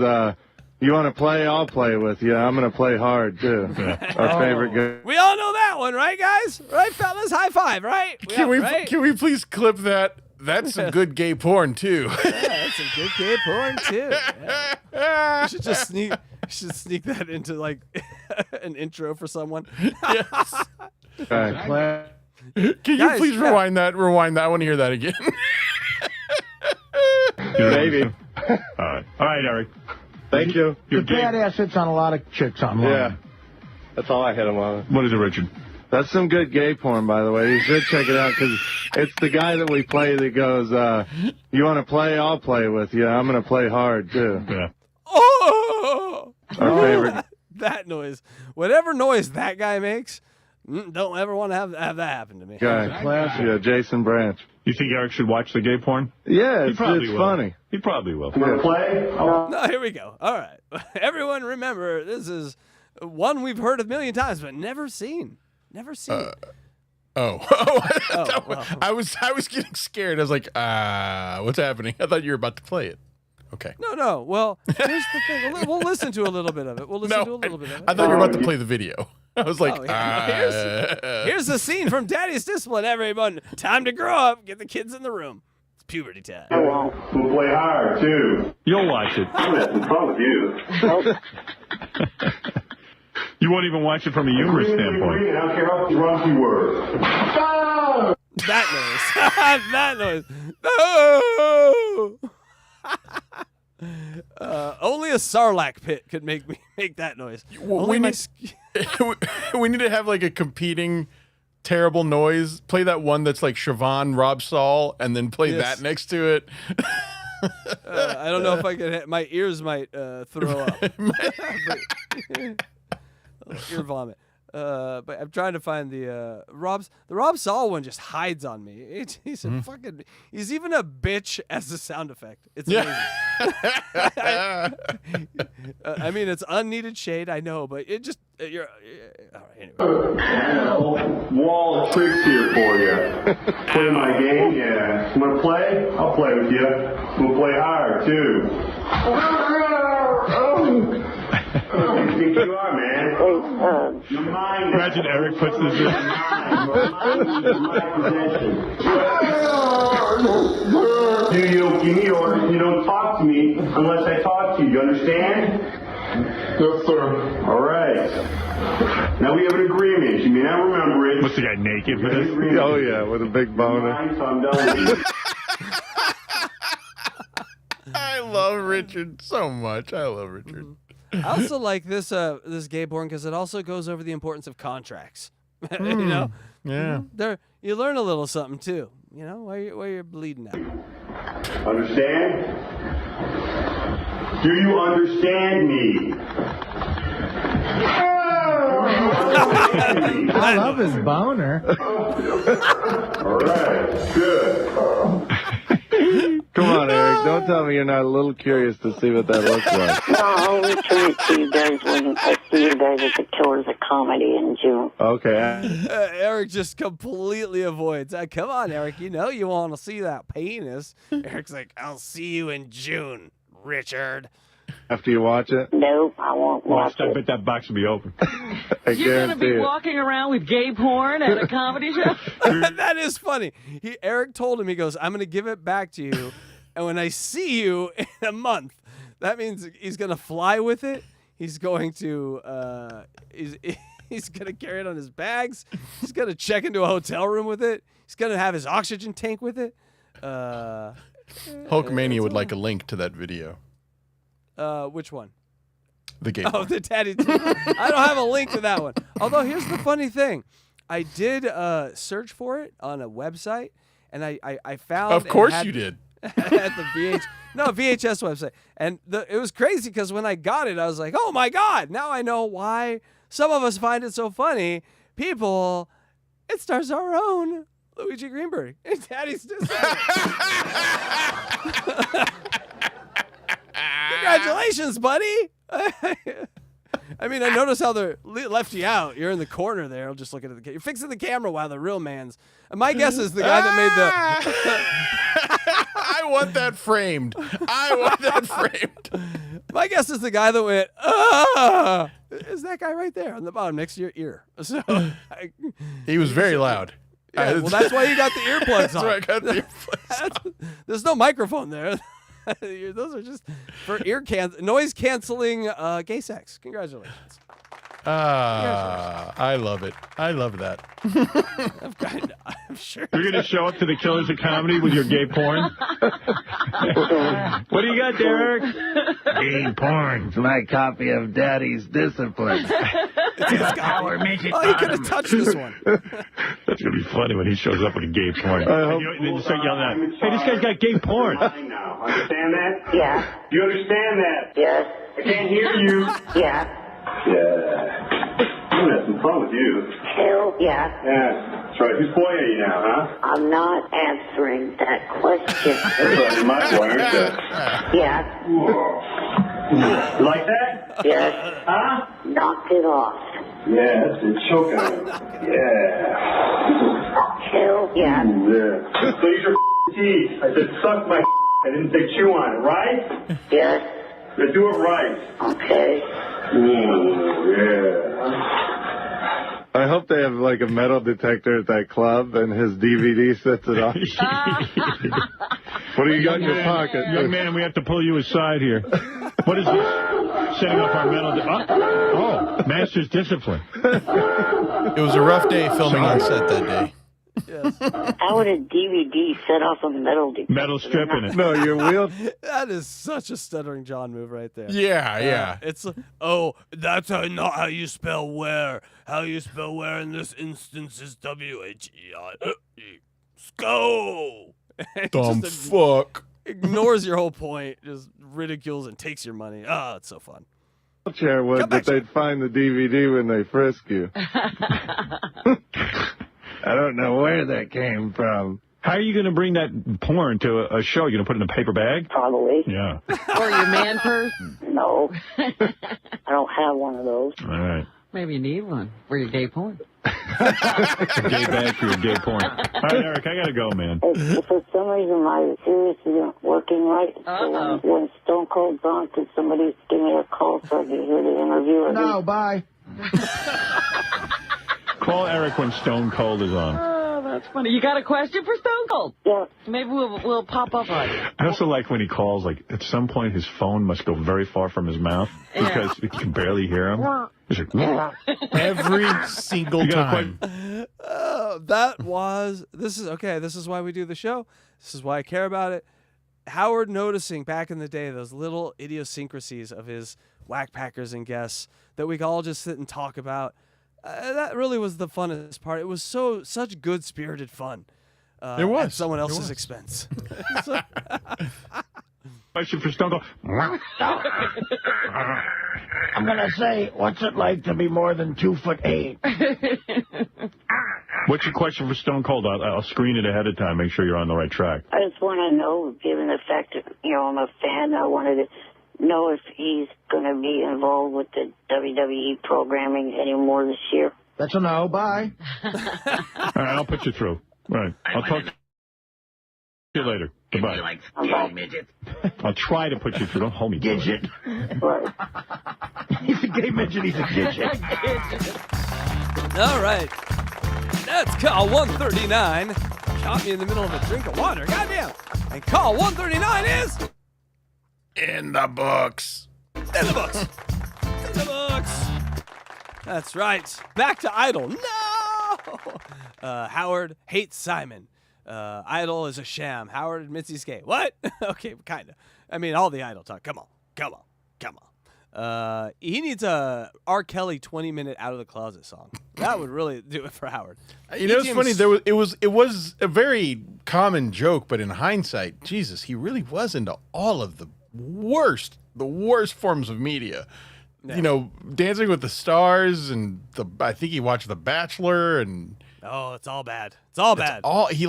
you want to play? I'll play with you. I'm going to play hard, too. Our favorite guy. We all know that one, right, guys? Right, fellas? High five, right? Can we please clip that? That's some good gay porn, too. Yeah, that's some good gay porn, too. Yeah. You should just sneak that into, like, an intro for someone. Yes. Okay. Can you please rewind that? Rewind that. I want to hear that again. Maybe. All right, Eric. Thank you. Your badass hits on a lot of chicks online. Yeah. That's all I hit him on. What is it, Richard? That's some good gay porn, by the way. You should check it out, because it's the guy that we play that goes, you want to play? I'll play with you. I'm going to play hard, too. Yeah. Oh! Our favorite. That noise. Whatever noise that guy makes, don't ever want to have that happen to me. Guy. Yeah, Jason Branch. You think Eric should watch the gay porn? Yeah, it's will. funny. He probably will. Yeah. Play? No, here we go. All right. Everyone remember, this is one we've heard a million times, but never seen. Never seen. Well. I was getting scared. I was like, what's happening? I thought you were about to play it. Okay. No. Well, here's the thing. We'll listen to a little bit of it. We'll listen to a little bit of it. I thought you were about to play the video. I was like, here's the scene from Daddy's Discipline, everyone. Time to grow up. Get the kids in the room. It's puberty time. I won't. We'll play hard, too. You'll watch it. I'm having fun with you. You won't even watch it from a humorous standpoint. I don't care how drunk you were. That noise. That noise. No! Only a Sarlacc pit could make me make that noise. We need to have like a competing terrible noise. Play that one that's like Siobhan, Rob Saul, and then play that next to it. I don't know if I can. My ears might throw up. Ear vomit. But I'm trying to find the Rob Saul one. Just hides on me. He's a fucking. He's even a bitch as a sound effect. It's amazing. I mean, it's unneeded shade. I know, but it just you're. All right, anyway. Wall of tricks here for you. Play my game, yeah. Want to play? I'll play with you. We'll play hard too. Who do you think you are, man? Your mind. Imagine Eric puts this in. Your mind is my possession. You don't give me orders. You don't talk to me unless I talk to you. You understand? Yes, sir. All right. Now we have an agreement. You may not remember it. What's the guy naked for this? Oh, yeah, with a big boner. So I'm done with you. I love Richard so much. I love Richard. I also like this gay porn because it also goes over the importance of contracts. You know? Yeah. You learn a little something too. You know, while you're bleeding out. Understand? Do you understand me? I love his boner. All right, good. Come on, Eric. Don't tell me you're not a little curious to see what that looks like. No, I'll return it to you guys when I see you guys at the Killers of Comedy in June. Okay. Eric just completely avoids. Come on, Eric. You know you want to see that penis. Eric's like, I'll see you in June, Richard. After you watch it? Nope, I won't watch I it. bet that box will be open. You're going to be walking around with gay porn at a comedy show? That is funny. Eric told him, he goes, I'm going to give it back to you. And when I see you in a month, that means he's going to fly with it. He's going to he's going to carry it on his bags. He's going to check into a hotel room with it. He's going to have his oxygen tank with it. Hulkmania would like a link to that video. Which one? The gay Oh, the daddy. I don't have a link to that one. Although here's the funny thing. I did search for it on a website, and I found. Of course you did. At the VHS website, and it was crazy because when I got it, I was like, "Oh my god!" Now I know why some of us find it so funny. People, it stars our own Luigi Greenberg. Daddy's just. Congratulations, buddy. I mean, I notice how they left you out. You're in the corner there. I'm just looking at the. You're fixing the camera while the real man's. And my guess is the guy that made the. I want that framed. My guess is the guy that went. Ah! Is that guy right there on the bottom next to your ear? So he was very loud. Yeah, well, that's why you got the earplugs on. That's why I got the earplugs on. There's no microphone there. Those are just for noise canceling gay sex. Congratulations. I love it. I love that. I'm sure. You're going to show up to the Killers of Comedy with your gay porn? What do you got, Derek? Gay porn. It's my copy of Daddy's Discipline. Power Midget. Oh, you could have touched this one. That's going to be funny when he shows up with a gay porn. Then you start yelling at him, hey, this guy's got gay porn. Now, understand that? Yeah. You understand that? Yes. I can't hear you. Yeah. Yeah. I'm having some fun with you. Hell yeah. Yeah. That's right. Whose boy are you now, huh? I'm not answering that question. That's right. You might want to. Yeah. Whoa. You like that? Yes. Huh? Knocked it off. Yeah, that's it. Choking on it. Yeah. Hell yeah. Yeah. So use your teeth. I said suck my I didn't say chew on it, right? Yes. Now do it right. Okay. Yeah. I hope they have like a metal detector at that club and his DVD sets it off. What do you got in your pocket? Young man, we have to pull you aside here. What is this? Setting up our metal... Master's Discipline. It was a rough day filming on set that day. Yes. How would a DVD set off a metal detector? Metal strip in it. No, your wheel. That is such a stuttering John move right there. Yeah. It's that's not how you spell where. How you spell where in this instance is W-H-E-I. Sco. Dumb fuck. Ignores your whole point, just ridicules and takes your money. Oh, it's so fun. Chair would that they'd find the DVD when they frisk you. I don't know where that came from. How are you going to bring that porn to a show? You going to put it in a paper bag? Probably. Yeah. Or your man purse? No. I don't have one of those. All right. Maybe you need one for your gay porn. A gay bag for your gay porn. All right, Eric, I got to go, man. If for some reason my Sirius isn't working right, so when Stone Cold gone, could somebody give me a call so I can hear the interview? No, bye. Call Eric when Stone Cold is on. Oh, that's funny. You got a question for Stone Cold? Yeah. Maybe we'll pop up on it. I also like when he calls, like, at some point his phone must go very far from his mouth because you can barely hear him. He's like, every single time. This is why we do the show. This is why I care about it. Howard noticing back in the day those little idiosyncrasies of his Wack Packers and guests that we could all just sit and talk about. That really was the funnest part. It was such good-spirited fun. It was. At someone else's expense. Question for Stone Cold. I'm going to say, what's it like to be more than 2'8"? What's your question for Stone Cold? I'll screen it ahead of time, make sure you're on the right track. I just want to know, given the fact that, I'm a fan, I wanted to know if he's going to be involved with the WWE programming anymore this year. That's a no. Bye. All right, I'll put you through. All right. I'll talk to you later. Goodbye. Midget. I'll try to put you through. Don't hold me. Gidget. Right. He's a gay midget. He's a gidget. All right. That's call 139. Caught me in the middle of a drink of water. Goddamn. And call 139 is... In the books. In the books. the books. That's right. Back to Idol. No! Howard hates Simon. Idol is a sham. Howard admits he's gay. What? Okay, kind of. I mean, all the Idol talk. Come on. He needs a R. Kelly 20-minute Out of the Closet song. That would really do it for Howard. You know, it's funny. It was a very common joke, but in hindsight, Jesus, he really was into all of the worst forms of media. Yeah. You know, Dancing with the Stars, and I think he watched The Bachelor, and it's all bad. It's all bad. He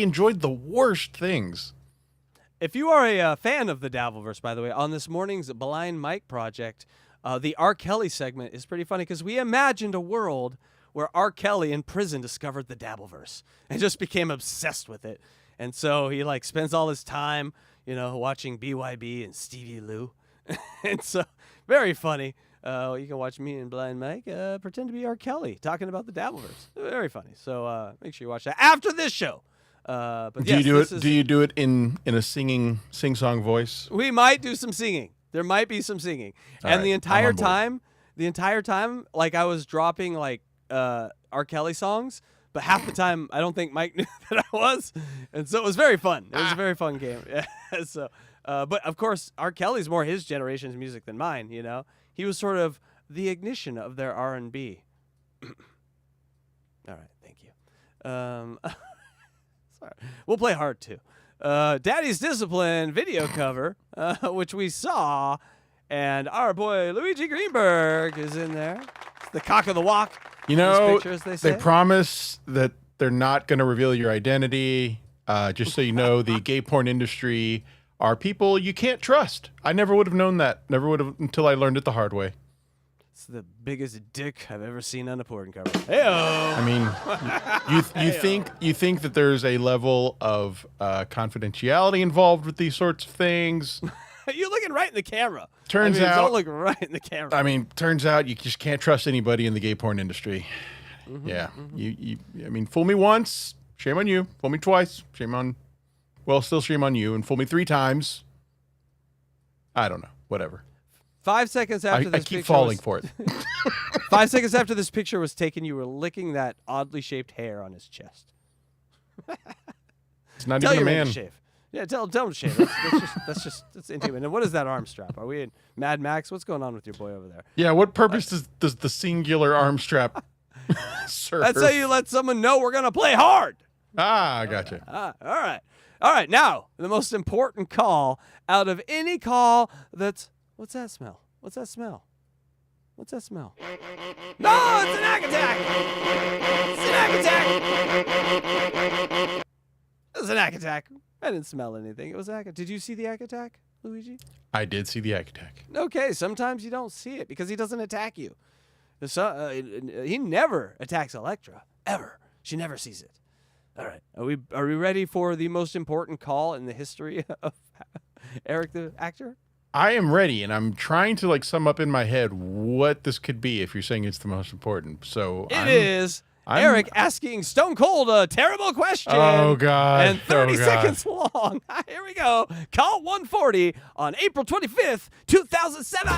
enjoyed the worst things. If you are a fan of the Dabbleverse, by the way, on this morning's Blind Mike project, the R. Kelly segment is pretty funny because we imagined a world where R. Kelly in prison discovered the Dabbleverse and just became obsessed with it. And so he spends all his time, watching BYB and Stevie Lou. And so very funny. You can watch me and Blind Mike pretend to be R. Kelly talking about the Dabbleverse. Very funny. So make sure you watch that after this show. But do you do it in a sing-song voice? We might do some singing. There might be some singing. And the entire time, I was dropping R. Kelly songs, but half the time I don't think Mike knew that I was. And so it was very fun. It was a very fun game. So but of course, R. Kelly's more his generation's music than mine, He was sort of the ignition of their R&B. All right, thank you. Sorry. We'll play hard, too. Daddy's Discipline video cover, which we saw, and our boy Luigi Greenberg is in there. It's the cock of the walk. Picture, as they promise that they're not going to reveal your identity. Just so you know, the gay porn industry are people you can't trust. I never would have known that. Never would have until I learned it the hard way. It's the biggest dick I've ever seen on a porn cover. Hey-o! I mean, you think that there's a level of confidentiality involved with these sorts of things. You're looking right in the camera. Turns out, don't look right in the camera. I mean, turns out you just can't trust anybody in the gay porn industry. Mm-hmm, yeah, mm-hmm. I mean, fool me once, shame on you. Fool me twice, shame on you. And fool me 3 times. I don't know. Whatever. 5 seconds after this picture, I keep falling for it. 5 seconds after this picture was taken, you were licking that oddly shaped hair on his chest. It's not even a man. To shave. Yeah, tell him to shave. That's intimate. And what is that arm strap? Are we in Mad Max? What's going on with your boy over there? Yeah, what purpose does the singular arm strap serve? That's how you let someone know we're gonna play hard. I gotcha. All right. Now the most important call out of any call that's. What's that smell? No, it's an ack attack! It was an ack attack. I didn't smell anything. It was ack. Did you see the ack attack, Luigi? I did see the ack attack. Okay, sometimes you don't see it because he doesn't attack you. He never attacks Electra, ever. She never sees it. All right, are we ready for the most important call in the history of Eric the actor? I am ready, and I'm trying to sum up in my head what this could be if you're saying it's the most important. So it is Eric asking Stone Cold a terrible question. Oh, God. And 30 seconds long. Here we go. Call 140 on April 25th, 2007.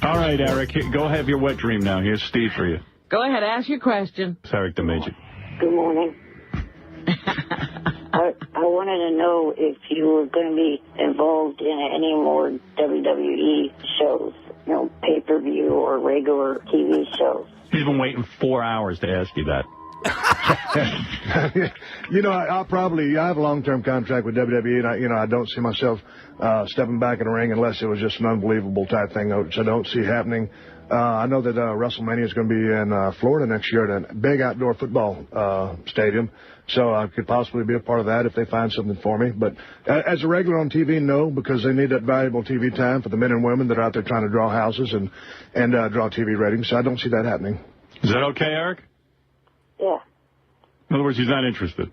All right, Eric, go have your wet dream now. Here's Steve for you. Go ahead, ask your question. It's Eric the Midget. Good morning. I wanted to know if you were going to be involved in any more WWE shows, pay-per-view or regular TV shows. He's been waiting 4 hours to ask you that. I have a long-term contract with WWE, and I don't see myself stepping back in the ring unless it was just an unbelievable type thing, which I don't see happening. I know that WrestleMania is going to be in Florida next year at a big outdoor football stadium, so I could possibly be a part of that if they find something for me. But as a regular on TV, no, because they need that valuable TV time for the men and women that are out there trying to draw houses and draw TV ratings, so I don't see that happening. Is that okay, Eric? Yeah. In other words, he's not interested.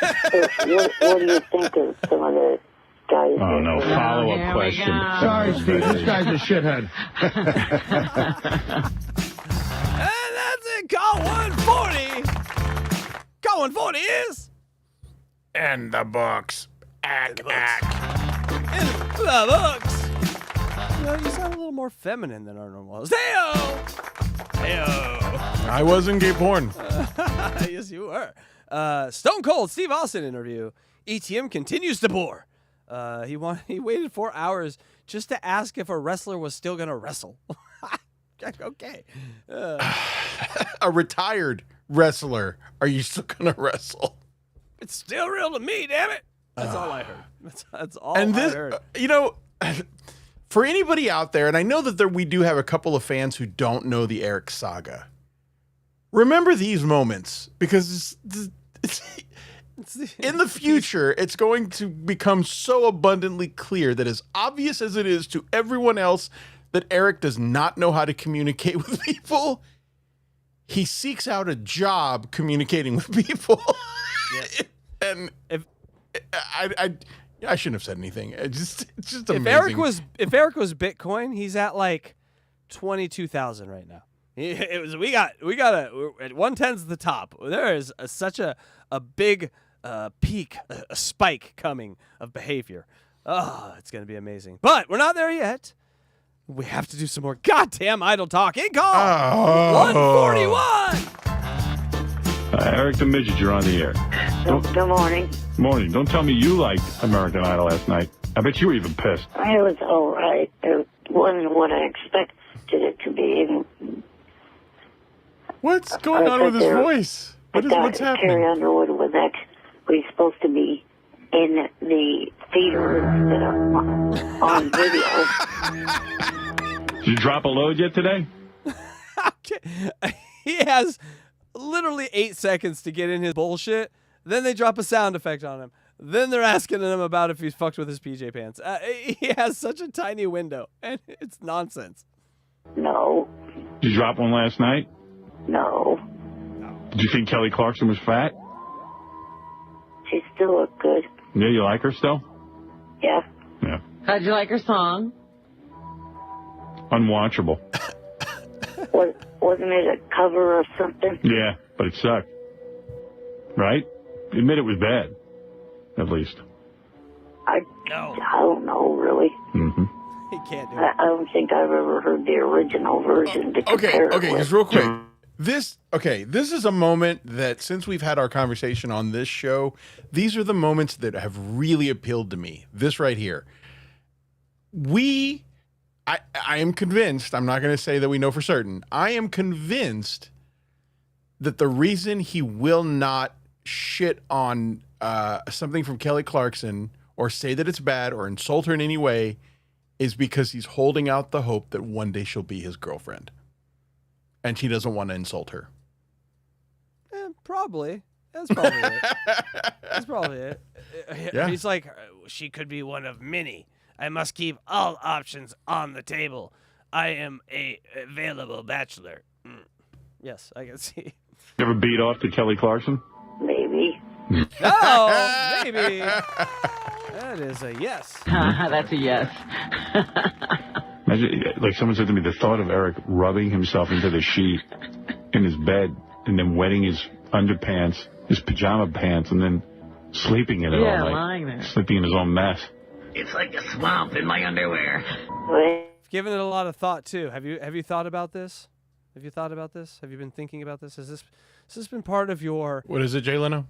So what do you think of some of the guys? Oh, no. Follow-up question. Sorry, Steve. This guy's a shithead. And that's it. Call 140. Call 140 is... In the books. In the books. In the books. you sound a little more feminine than our normal host. Hey-o! Hey-o! I was in gay porn. Yes, you were. Stone Cold Steve Austin interview. ETM continues to bore. He waited 4 hours just to ask if a wrestler was still going to wrestle. Okay. A retired wrestler. Are you still going to wrestle? It's still real to me, damn it. That's all I heard. That's all and this, I heard. For anybody out there, and I know that we do have a couple of fans who don't know the Eric saga. Remember these moments, because in the future, it's going to become so abundantly clear that as obvious as it is to everyone else that Eric does not know how to communicate with people, he seeks out a job communicating with people. Yes. And I shouldn't have said anything. It's just amazing. If Eric was Bitcoin, he's at like 22,000 right now. We got at 110's the top. There is such a big peak, a spike coming of behavior. Oh, it's gonna be amazing. But we're not there yet. We have to do some more goddamn idle talk. In call 141. Eric the Midget, you're on the air. Good morning. Morning. Don't tell me you liked American Idol last night. I bet you were even pissed. It was all right. It wasn't what I expected it to be. What's going on with his voice? What's happening? Carrie Underwood was supposed to be in the theater instead of on video. Did you drop a load yet today? He has literally 8 seconds to get in his bullshit. Then they drop a sound effect on him. Then they're asking him about if he's fucked with his PJ pants. He has such a tiny window, and it's nonsense. No. Did you drop one last night? No. Did you think Kelly Clarkson was fat? She still looked good. Yeah, you like her still? Yeah. Yeah. How'd you like her song? Unwatchable. Wasn't it a cover or something? Yeah, but it sucked. Right? Admit it was bad. At least. I don't know, really. Mm-hmm. He can't do it. I don't think I've ever heard the original version to compare it with. Just real quick. This is a moment that, since we've had our conversation on this show, these are the moments that have really appealed to me. This right here. I am convinced, I'm not going to say that we know for certain, I am convinced that the reason he will not shit on something from Kelly Clarkson or say that it's bad or insult her in any way is because he's holding out the hope that one day she'll be his girlfriend. And he doesn't want to insult her. Probably. That's probably it. That's probably it. Yeah. He's like, she could be one of many. I must keep all options on the table. I am a available bachelor. Yes, I can see. You ever beat off to Kelly Clarkson? Maybe. Oh, maybe. That is a yes. That's a yes. Imagine, like someone said to me, the thought of Eric rubbing himself into the sheet in his bed and then wetting his underpants, his pajama pants, and then sleeping in it all night. Lying there. Sleeping in his own mess. It's like a swamp in my underwear. I've given it a lot of thought too. Have you thought about this? Have you thought about this? Have you been thinking about this? Has this been part of your What is it, Jay Leno?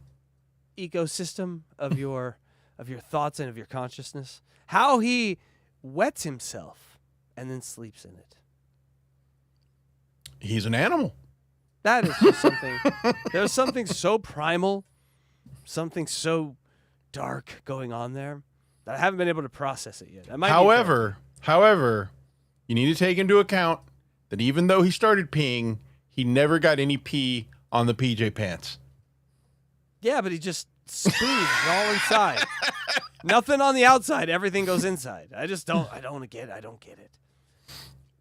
ecosystem of your thoughts and of your consciousness? How he wets himself and then sleeps in it. He's an animal. That is just something. There's something so primal, something so dark going on there that I haven't been able to process it yet. However, you need to take into account that even though he started peeing, he never got any pee on the PJ pants. Yeah, but he just spooged all inside. Nothing on the outside. Everything goes inside. I don't get it.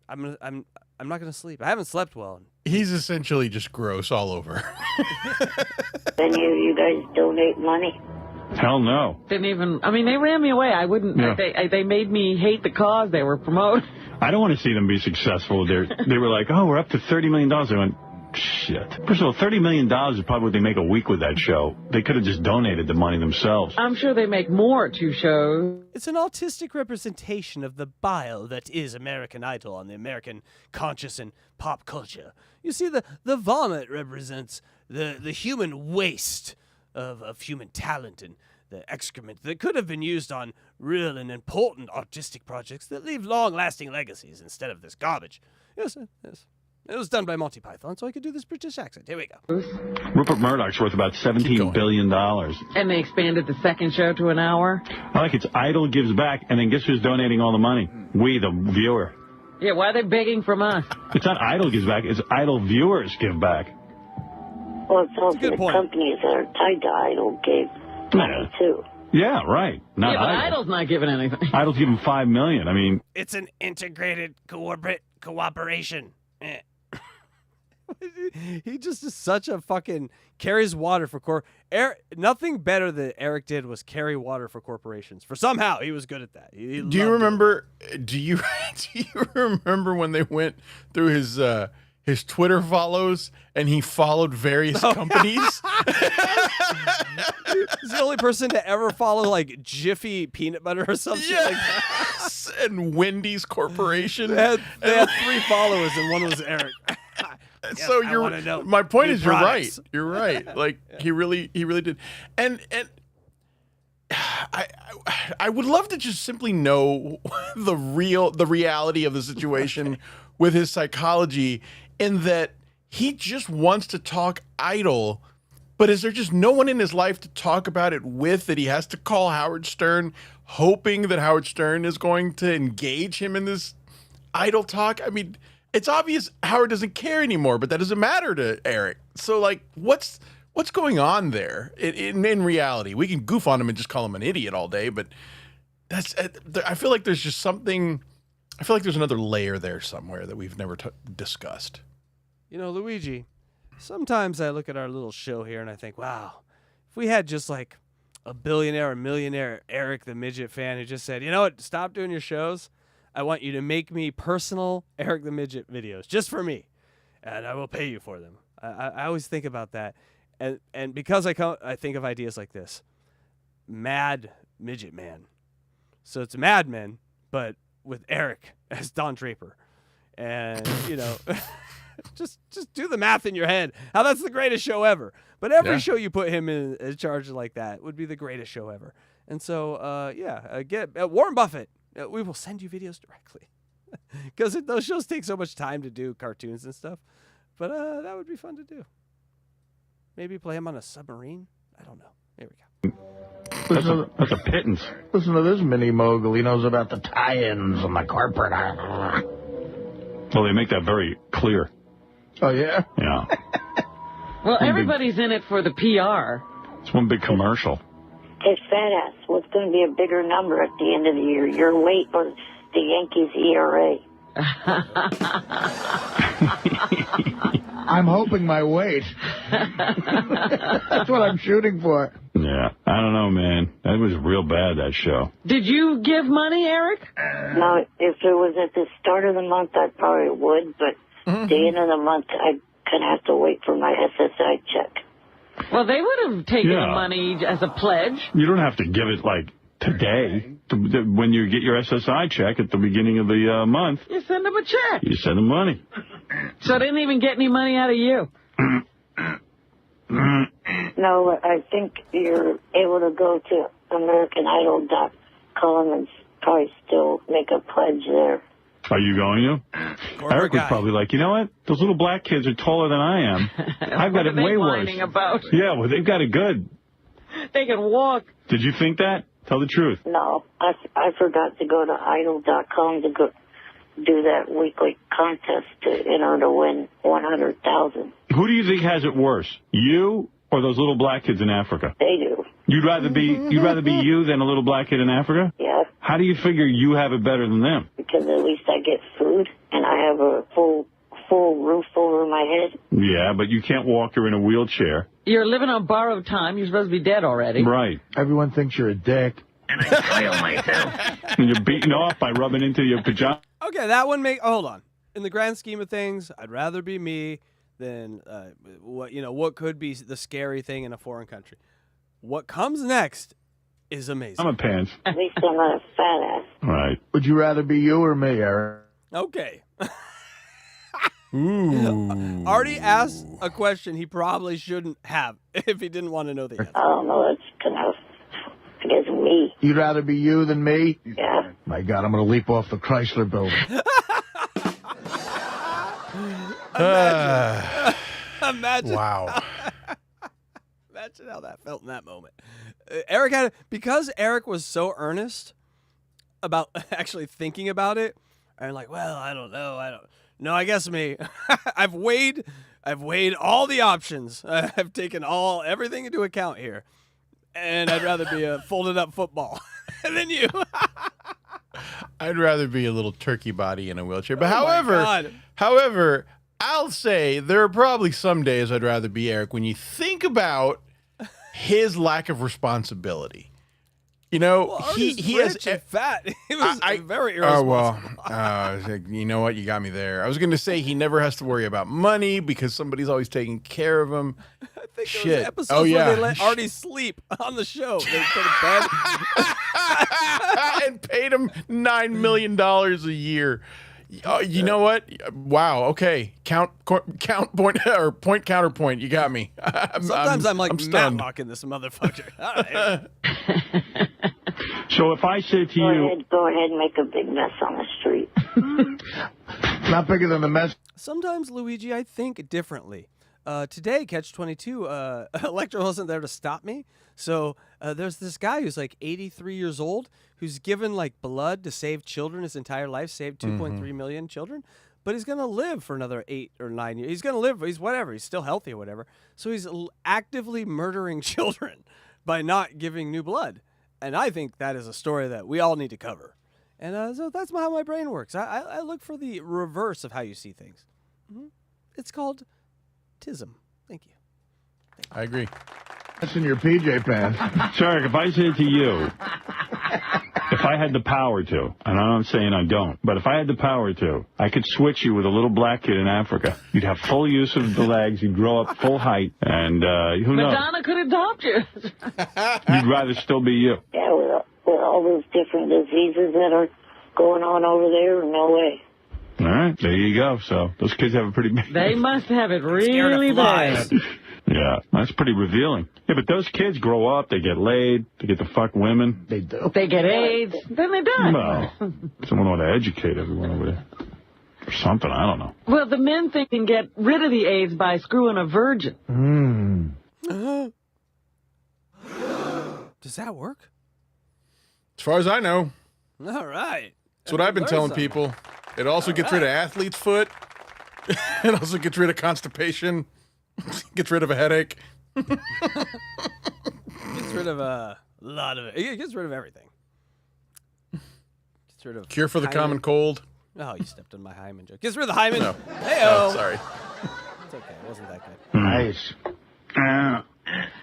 I'm not gonna sleep. I haven't slept well. He's essentially just gross all over. Any of you guys donate money? Hell no. Didn't even, I mean, they ran me away. I wouldn't, Yeah. they made me hate the cause they were promoting. I don't want to see them be successful. They were like, oh, we're up to $30 million. I went, shit. First of all, $30 million is probably what they make a week with that show. They could have just donated the money themselves. I'm sure they make more at 2 shows. It's an autistic representation of the bile that is American Idol on the American conscious and pop culture. You see, the vomit represents the human waste of human talent and the excrement that could have been used on real and important artistic projects that leave long-lasting legacies instead of this garbage. Yes. It was done by Monty Python, so I could do this British accent. Here we go. Rupert Murdoch's worth about $17 billion. And they expanded the second show to an hour? I like it's Idol gives back, and then guess who's donating all the money? We, the viewer. Yeah, why are they begging from us? It's not Idol gives back, it's Idol viewers give back. Well, it's also the companies that are tied to Idol gave money, too. Yeah, right. Not yeah, but Idol. Idol's not giving anything. Idol's giving $5 million. I mean... It's an integrated cooperation. He just is such a fucking carries water for nothing better than Eric did was carry water for corporations. For somehow he was good at that. Do you remember when they went through his Twitter follows and he followed various companies? He's the only person to ever follow like Jiffy peanut butter or something like that. And Wendy's Corporation. They had 3 followers and one was Eric. So my point is, products. You're right. Like he really did. And I would love to just simply know the reality of the situation with his psychology, in that he just wants to talk Idol, but is there just no one in his life to talk about it with, that he has to call Howard Stern, hoping that Howard Stern is going to engage him in this Idol talk? I mean, it's obvious Howard doesn't care anymore, but that doesn't matter to Eric. So, like, what's going on there? In reality, we can goof on him and just call him an idiot all day, but I feel like there's just something. I feel like there's another layer there somewhere that we've never discussed. You know, Luigi, sometimes I look at our little show here and I think, wow, if we had just like a billionaire or millionaire Eric the Midget fan who just said, you know what, stop doing your shows. I want you to make me personal Eric the Midget videos just for me, and I will pay you for them. I always think about that. And because I think of ideas like this, Mad Midget Man. So it's Mad Men, but with Eric as Don Draper. And, you know, just do the math in your head. How that's the greatest show ever. But every show you put him in charge like that would be the greatest show ever. And so, get Warren Buffett. We will send you videos directly. Because those shows take so much time to do, cartoons and stuff. But that would be fun to do. Maybe play him on a submarine? I don't know. Here we go. That's a pittance. Listen to this mini mogul. He knows about the tie-ins and the corporate. Well, they make that very clear. Oh, yeah? Yeah. Well, everybody's in it for the PR. It's one big commercial. Hey, fat ass, what's going to be a bigger number at the end of the year? Your weight or the Yankees' ERA? I'm hoping my weight. That's what I'm shooting for. Yeah, I don't know, man. That was real bad, that show. Did you give money, Eric? No, if it was at the start of the month, I probably would, but at the end of the month, I'd kind of have to wait for my SSI check. Well, they would have taken the money as a pledge. You don't have to give it, like, today. When you get your SSI check at the beginning of the month. You send them a check. You send them money. So they didn't even get any money out of you. No, I think you're able to go to AmericanIdol.com and probably still make a pledge there. Are you going to? Eric was probably like, you know what? Those little black kids are taller than I am. I've got it way worse. About? Yeah, well, they've got it good. They can walk. Did you think that? Tell the truth. No, I forgot to go to Idol.com to go do that weekly contest in order to win $100,000. Who do you think has it worse, you or those little black kids in Africa? They do. You'd rather be you than a little black kid in Africa? Yeah. How do you figure you have it better than them? Because at least I get food and I have a full roof over my head. Yeah, but you can't walk or in a wheelchair. You're living on borrowed time. You're supposed to be dead already. Right. Everyone thinks you're a dick. And I trail myself. And you're beaten off by rubbing into your pajamas. Okay, that one hold on. In the grand scheme of things, I'd rather be me then what could be the scary thing in a foreign country. What comes next is amazing. I'm a pants. At least I'm not a fat ass. All right. Would you rather be you or me, Eric? Okay. Ooh. Artie asked a question he probably shouldn't have if he didn't want to know the answer. I don't know. That's kind of, I guess, me. You'd rather be you than me? Yeah. My God, I'm going to leap off the Chrysler building. Imagine. Wow. Imagine how that felt in that moment. Eric had, because Eric was so earnest about actually thinking about it, and like, well, I don't know. No, I guess me. I've weighed all the options. I've taken everything into account here. And I'd rather be a folded up football than you. I'd rather be a little turkey body in a wheelchair. But God. however, I'll say there are probably some days I'd rather be Eric when you think about his lack of responsibility. You know, well, he rich has and fat. He was very irresponsible. Oh, well, you know what? You got me there. I was going to say he never has to worry about money because somebody's always taking care of him. I think Shit. there was episodes where they let Artie sleep on the show. They put a bed. And paid him $9 million a year. You know what? Wow. Okay. Count point or point counterpoint. You got me. Sometimes I'm like I'm stunned. Matlock this motherfucker. All right. So if I said to you, Go ahead and make a big mess on the street. Not bigger than the mess. Sometimes, Luigi, I think differently. Today, Catch-22, Electra wasn't there to stop me. So there's this guy who's like 83 years old who's given like blood to save children his entire life, saved 2.3 million children. But he's going to live for another 8 or 9 years. He's going to live. He's whatever. He's still healthy or whatever. So he's actively murdering children by not giving new blood. And I think that is a story that we all need to cover. And so that's how my brain works. I look for the reverse of how you see things. Mm-hmm. It's called tism. Thank you. I agree. That's in your PJ pants. Sir, if I said to you, if I had the power to, and I'm not saying I don't, but if I had the power to, I could switch you with a little black kid in Africa. You'd have full use of the legs, you'd grow up full height, and who knows? Madonna could adopt you. You'd rather still be you. Yeah, with all those different diseases that are going on over there, no way. All right, there you go. So those kids have a pretty big... They must have it really bad. Yeah, that's pretty revealing. Yeah, but those kids grow up, they get laid, they get to fuck women. They do. They get AIDS, then they die. Well, someone ought to educate everyone over there. Or something, I don't know. Well, the men think they can get rid of the AIDS by screwing a virgin. Does that work? As far as I know. All right. That's what I've been telling people. It also gets rid of athlete's foot. It also gets rid of constipation. Gets rid of a headache. Gets rid of a lot of it. It gets rid of everything. Gets rid of Cure for the hymen. common cold. Oh, you stepped on my hymen joke. Gets rid of the hymen. No. Hey-o. Oh, sorry. It's okay. It wasn't that good. Nice.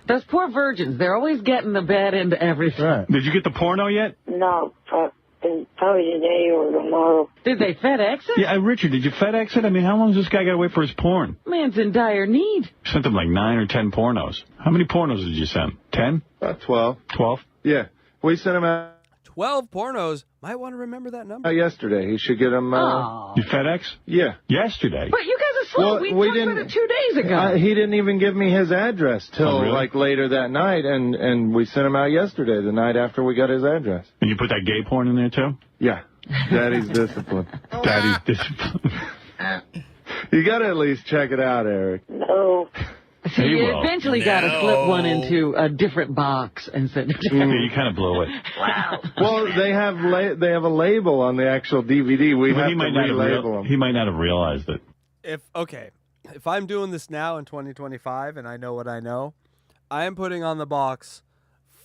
Those poor virgins, they're always getting the bad end of everything. Right. Did you get the porno yet? No, probably today or tomorrow. Did they FedEx it? Yeah, Richard, did you FedEx it? I mean, how long does this guy got to wait for his porn? Man's in dire need. You sent him like 9 or 10 pornos. How many pornos did you send? 10? About 12. 12? Yeah. We sent him out 12 pornos. Might want to remember that number. yesterday. He should get them. You FedEx? Yeah. Yesterday? But you guys are slow. Well, we we talked didn't- about it 2 days ago. He didn't even give me his address till Oh, really? like later that night, and we sent him out yesterday, the night after we got his address. And you put that gay porn in there, too? Yeah. Daddy's discipline. Daddy's discipline. You got to at least check it out, Eric. No. See, He you will. eventually got to slip one into a different box and send it to Yeah, you kind of blew it. Wow. Well, they have a label on the actual DVD. We Well, have he to might not have relabel them. he might not have realized it. If I'm doing this now in 2025 and I know what I know, I am putting on the box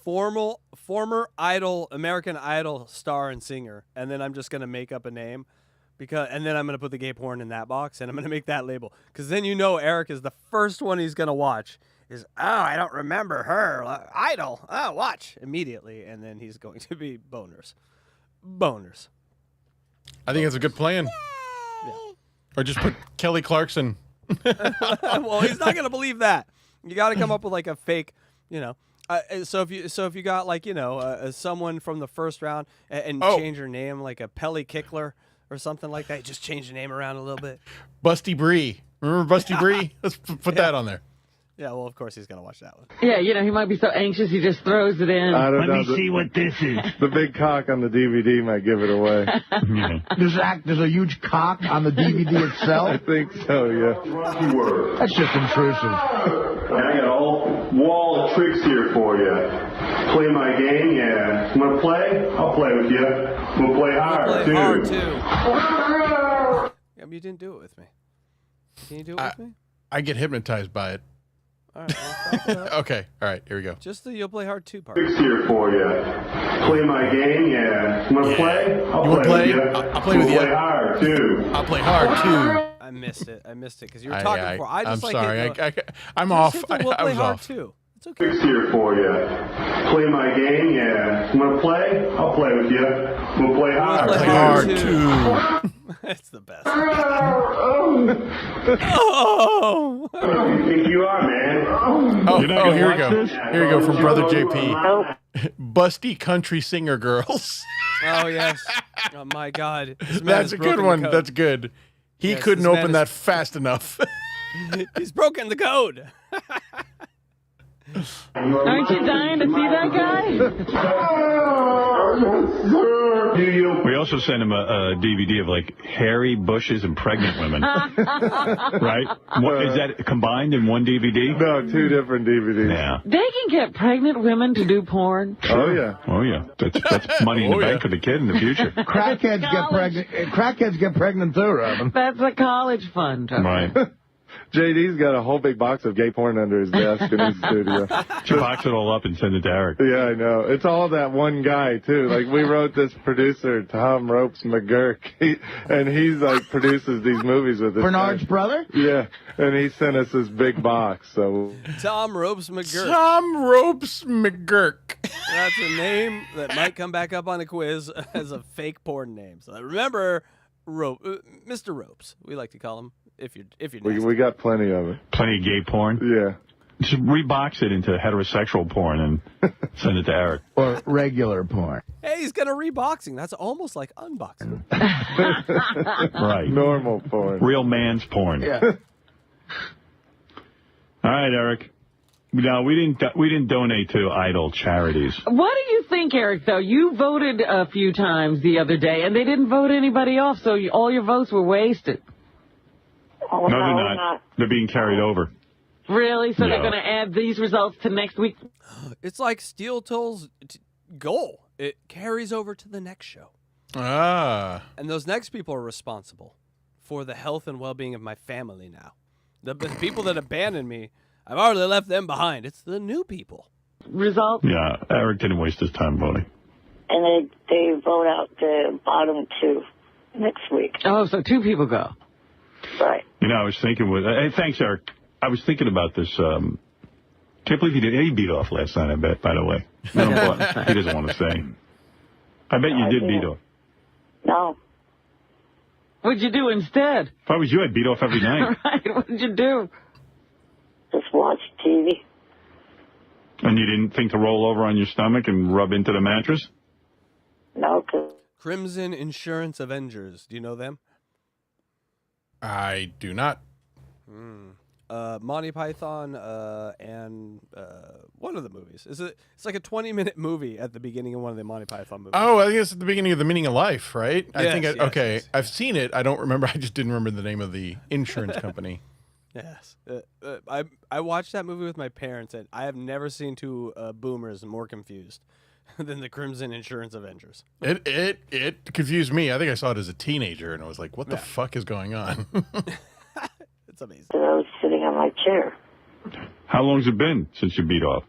former Idol, American Idol star and singer, and then I'm just going to make up a name. And then I'm going to put the gay porn in that box, and I'm going to make that label. Because then Eric is the first one he's going to watch is, I don't remember her. Idol. Oh, watch. Immediately. And then he's going to be boners. I think it's a good plan. Yeah. Or just put Kelly Clarkson Well, he's not gonna believe that. You got to come up with like a fake, you know. So if you got like someone from the first round and change your name like a Pelly Kickler or something like that, just change the name around a little bit. Busty Bree, remember Busty Bree? Let's put that on there. Yeah, well, of course he's gonna watch that one. Yeah, he might be so anxious he just throws it in. I don't know. Let me see what this is. The big cock on the DVD might give it away. There's a huge cock on the DVD itself? I think so, yeah. That's just intrusive. I got a whole wall of tricks here for you. Play my game, yeah. You want to play? I'll play with you. We'll play hard, too. Yeah, but you didn't do it with me. Can you do it with me? I get hypnotized by it. All right. Well, okay. All right. Here we go. Just the you'll play hard 2 part. Tricks here for you. Play my game, yeah. You want to play? I'll play with you. I'll play with you. We'll play hard, too. I'll play hard, too. I missed it because you were talking before. I'm sorry. I'm off. I was off. Too. It's okay. Tricks here for you. Play my game, yeah. You want to play? I'll play with you. We'll play hard. Play hard, too. That's the best. Oh! Who do you think you are, man? Here we go. Here we go from Brother JP. Busty country singer girls. Oh, yes. Oh, my God. That's a good one. That's good. He couldn't open that fast enough. He's broken the code. Aren't you dying to see that guy? We also sent him a DVD of like hairy bushes and pregnant women. Right? Is that combined in one DVD? No, 2 different DVDs. Yeah. They can get pregnant women to do porn. Oh, yeah. Oh, yeah. That's money in the bank for the kid in the future. Crackheads get pregnant too, Robin. That's a college fund. Right. JD's got a whole big box of gay porn under his desk in his studio. To box it all up and send it to Eric. Yeah, I know. It's all that one guy, too. Like, we wrote this producer, Tom Ropes McGurk, and he's, like, produces these movies with us. Bernard's brother? Yeah, and he sent us this big box, so... Tom Ropes McGurk. Tom Ropes McGurk. That's a name that might come back up on a quiz as a fake porn name. So remember, Mr. Ropes, we like to call him. If you're we got plenty of it. Plenty of gay porn? Yeah. Just rebox it into heterosexual porn and send it to Eric. Or regular porn. Hey, he's gonna reboxing. That's almost like unboxing. Right. Normal porn. Real man's porn. Yeah. All right, Eric. No, we didn't donate to idle charities. What do you think, Eric, though? You voted a few times the other day, and they didn't vote anybody off, so all your votes were wasted. Oh, No, they're not. They're being carried over. Really? So Yeah. they're going to add these results to next week? It's like Steel Toll's goal. It carries over to the next show. Ah. And those next people are responsible for the health and well-being of my family now. The people that abandoned me, I've already left them behind. It's the new people. Results? Yeah, Eric didn't waste his time voting. And they vote out the bottom 2 next week. Oh, so 2 people go. Right. You know, I was thinking hey, thanks, Eric. I was thinking about this. Can't believe he did. He beat off last night, I bet, by the way. He doesn't want to say. I bet you did beat off. No. What'd you do instead? If I was you, I'd beat off every night. Right, what'd you do? Just watch TV. And you didn't think to roll over on your stomach and rub into the mattress? No, because... Crimson Insurance Avengers. Do you know them? I do not. Monty Python and one of the movies. It's like a 20-minute movie at the beginning of one of the Monty Python movies. Oh, I think it's at the beginning of The Meaning of Life, right? Yes, I've seen it. I don't remember. I just didn't remember the name of the insurance company. Yes. I watched that movie with my parents, and I have never seen 2 boomers more confused than the Crimson Insurance Avengers. It confused me. I think I saw it as a teenager, and I was like, what the fuck is going on? It's amazing. I was sitting on my chair. How long's it been since you beat off?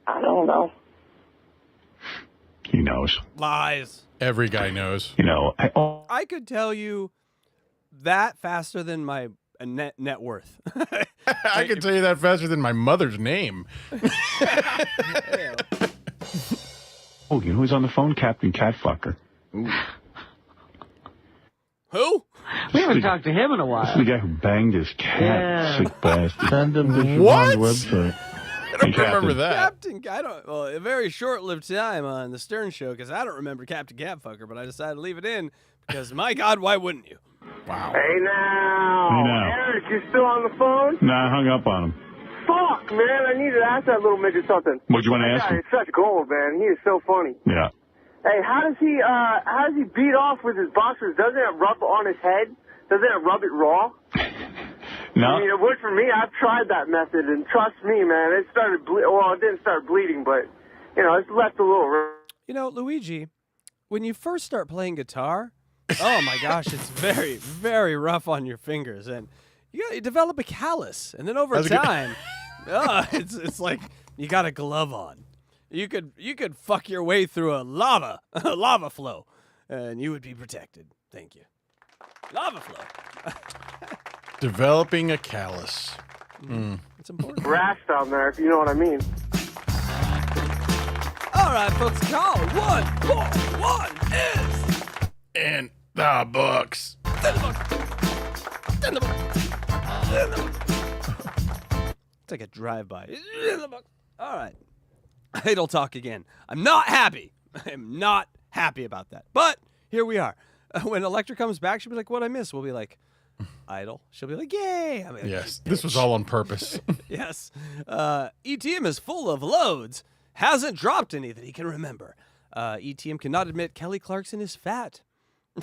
I don't know. He knows. Lies. Every guy knows. You know. I could tell you that faster than my net worth. I could tell you that faster than my mother's name. Oh, you know who's on the phone? Captain Catfucker. Who? We haven't talked to him in a while. This is the guy who banged his cat, Yeah. sick bastard. Send him to What? Siobhan's website. I don't remember that. Captain, well, a very short-lived time on the Stern Show because I don't remember Captain Catfucker, but I decided to leave it in because, my God, why wouldn't you? Wow. Hey now. Eric, you still on the phone? No, I hung up on him. Fuck, man. I need to ask that little midget something. What'd you want to ask him? It's such gold, man. He is so funny. Yeah. Hey, how does he beat off with his boxers? Doesn't it rub on his head? Doesn't it rub it raw? No. I mean, it worked for me. I've tried that method, and trust me, man, it started well, it didn't start bleeding, but, it's left a little... Luigi, when you first start playing guitar, oh my gosh, it's very, very rough on your fingers, and you develop a callus, and then over time, it's like you got a glove on. You could fuck your way through a lava flow, and you would be protected. Thank you. Lava flow. Developing a callus. It's important. Rash down there, if you know what I mean. All right, folks, call 141 is In the books. Take a drive-by. All right. Idle talk again. I'm not happy. I'm not happy about that. But here we are. When Electra comes back, she'll be like, "What'd I miss?" We'll be like, "Idle." She'll be like, "Yay!" Yes, this was all on purpose. Yes. ETM is full of loads. Hasn't dropped any that he can remember. ETM cannot admit Kelly Clarkson is fat.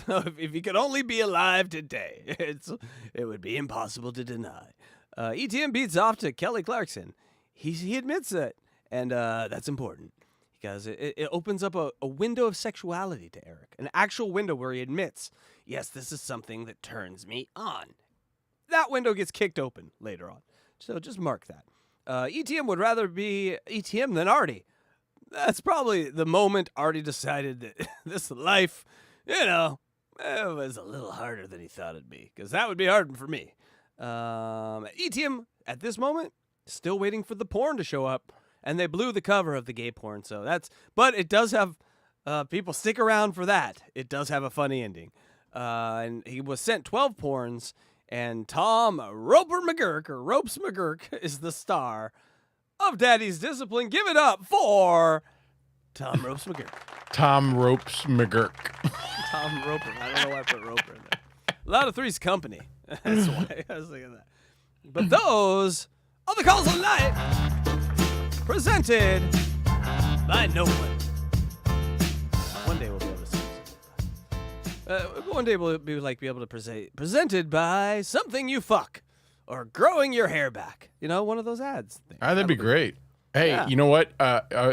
If he could only be alive today, it would be impossible to deny. ETM beats off to Kelly Clarkson. He admits it, and that's important because it opens up a window of sexuality to Eric, an actual window where he admits, yes, this is something that turns me on. That window gets kicked open later on, so just mark that. ETM would rather be ETM than Artie. That's probably the moment Artie decided that this life, it was a little harder than he thought it'd be, because that would be hard for me. ETM, at this moment, still waiting for the porn to show up, and they blew the cover of the gay porn, but it does have, people stick around for that. It does have a funny ending. And he was sent 12 porns, and Tom Ropes McGurk is the star of Daddy's Discipline. Give it up for Tom Ropes McGurk. Tom Ropes McGurk. Tom Roper. I don't know why I put Roper in there. A lot of Three's Company. That's why I was thinking that. But those are the calls of the night, presented by no one. One day we'll be able to see one day we'll be able to presented by something you fuck or growing your hair back. One of those ads. That'd be great. Hey, yeah. You know what?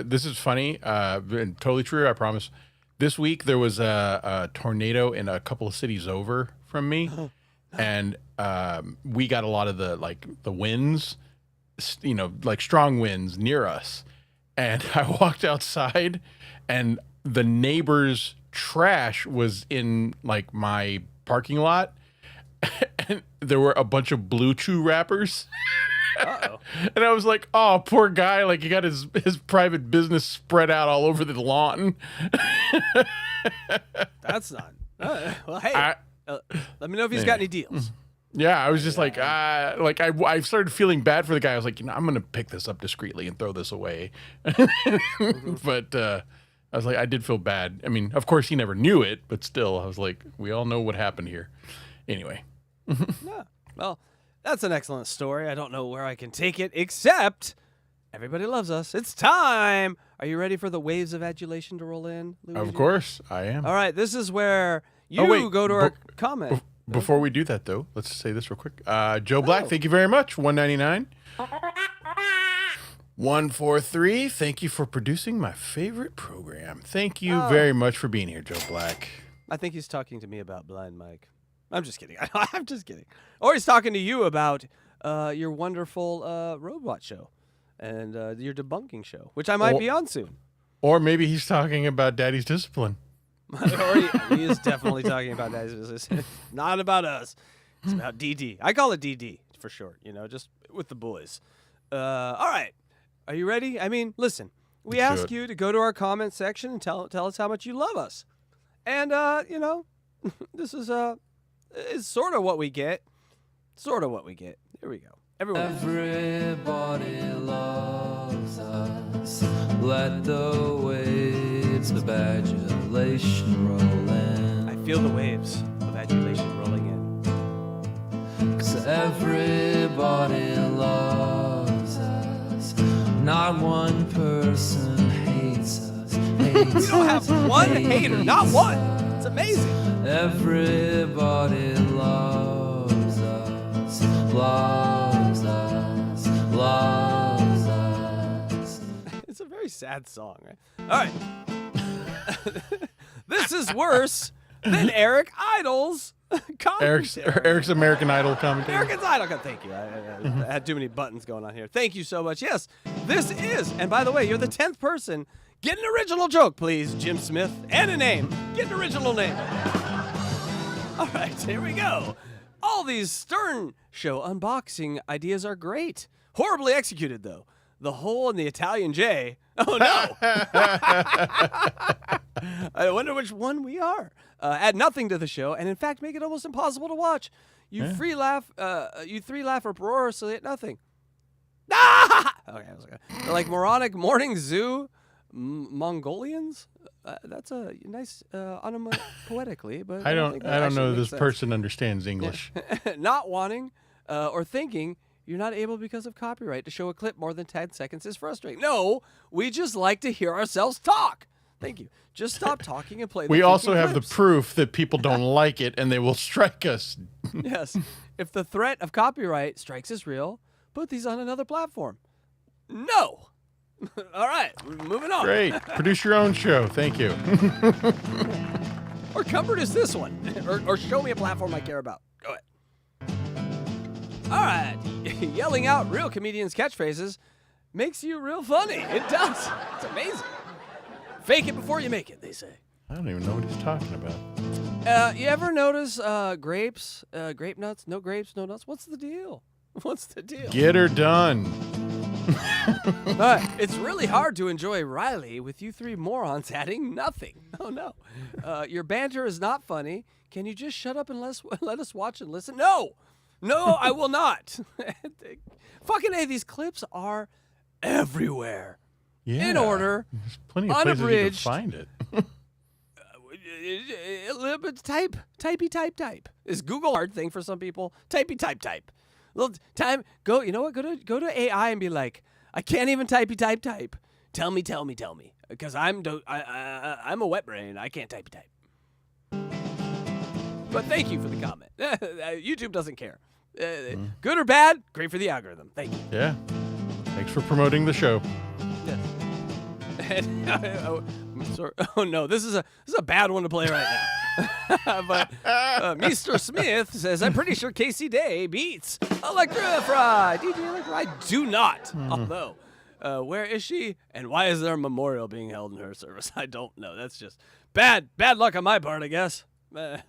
This is funny. And totally true. I promise. This week there was a tornado in a couple of cities over from me, and we got a lot of the winds, strong winds near us. And I walked outside, and the neighbor's trash was in my parking lot, and there were a bunch of Blue Chew wrappers. Uh-oh. And I was like, "Oh, poor guy! He got his private business spread out all over the lawn." That's not. Well, hey, let me know if he's got any deals. Yeah, I was just I started feeling bad for the guy. I was like, I'm gonna pick this up discreetly and throw this away. But I was like, I did feel bad. I mean, of course he never knew it, but still, I was like, we all know what happened here. Anyway. Yeah. Well. That's an excellent story. I don't know where I can take it, except everybody loves us. It's time. Are you ready for the waves of adulation to roll in, Luigi? Of course, I am. All right, this is where you go to our comment. Before we do that, though, let's say this real quick. Joe Black, thank you very much. $1.99. 143, thank you for producing my favorite program. Thank you very much for being here, Joe Black. I think he's talking to me about Blind Mike. I'm just kidding. I'm just kidding. Or he's talking to you about your wonderful robot show and your debunking show, which I might be on soon. Or maybe he's talking about Daddy's Discipline. Or he is definitely talking about Daddy's Discipline. Not about us. It's about DD. I call it DD for short, just with the boys. All right. Are you ready? I mean, listen. We ask you to go to our comment section and tell us how much you love us. And, this is is sort of what we get. Sort of what we get. Here we go. Everybody loves us. Let the waves of adulation roll in. I feel the waves of adulation rolling in. 'Cause everybody loves us. Not one person hates us. You don't have one hater, not one. It's amazing. Everybody loves us. Loves us. Loves us. It's a very sad song, right? All right. This is worse than Eric Idle's commentary. Eric's American Idol commentary. American Idol. Thank you. I had too many buttons going on here. Thank you so much. Yes, this is. And by the way, you're the 10th person. Get an original joke, please, Jim Smith, and a name. Get an original name. All right, here we go. All these Stern Show unboxing ideas are great. Horribly executed, though. The hole in the Italian J. Oh, no. I wonder which one we are. Add nothing to the show, and in fact, make it almost impossible to watch. You three laugh uproariously at nothing. Ah! Okay, I was okay. Like moronic morning zoo Mongolians. That's a nice poetically, but I don't know this person understands English. Not wanting or thinking you're not able because of copyright to show a clip more than 10 seconds is frustrating. No, we just like to hear ourselves talk. Thank you. Just stop talking and play the We also have clips. the proof that people don't like it and they will strike us. Yes. If the threat of copyright strikes is real, put these on another platform. No. All right, moving on. Great. Produce your own show. Thank you. Or come produce this one. Or show me a platform I care about. Go ahead. All right. Yelling out real comedians' catchphrases makes you real funny. It does. It's amazing. Fake it before you make it, they say. I don't even know what he's talking about. You ever notice grapes, grape nuts, no grapes, no nuts? What's the deal? What's the deal? Get her done. It's really hard to enjoy Riley with you three morons adding nothing. Oh, no. Your banter is not funny. Can you just shut up and let us watch and listen? No. No, I will not. Fucking A, these clips are everywhere. Yeah. In order. There's plenty of places you can find it. A little bit type. Is Google a hard thing for some people? Type. Little time. Go. You know what? Go to AI and be like, I can't even type. Tell me. Because I'm a wet brain. I can't type. But thank you for the comment. YouTube doesn't care. Good or bad, great for the algorithm. Thank you. Yeah. Thanks for promoting the show. Yes. Oh no, this is a bad one to play right now. But Mr. Smith says, I'm pretty sure Casey Day beats Electra Fry. DJ Electra, I do not. Although, where is she? And why is there a memorial being held in her service? I don't know. That's just bad luck on my part, I guess. I'm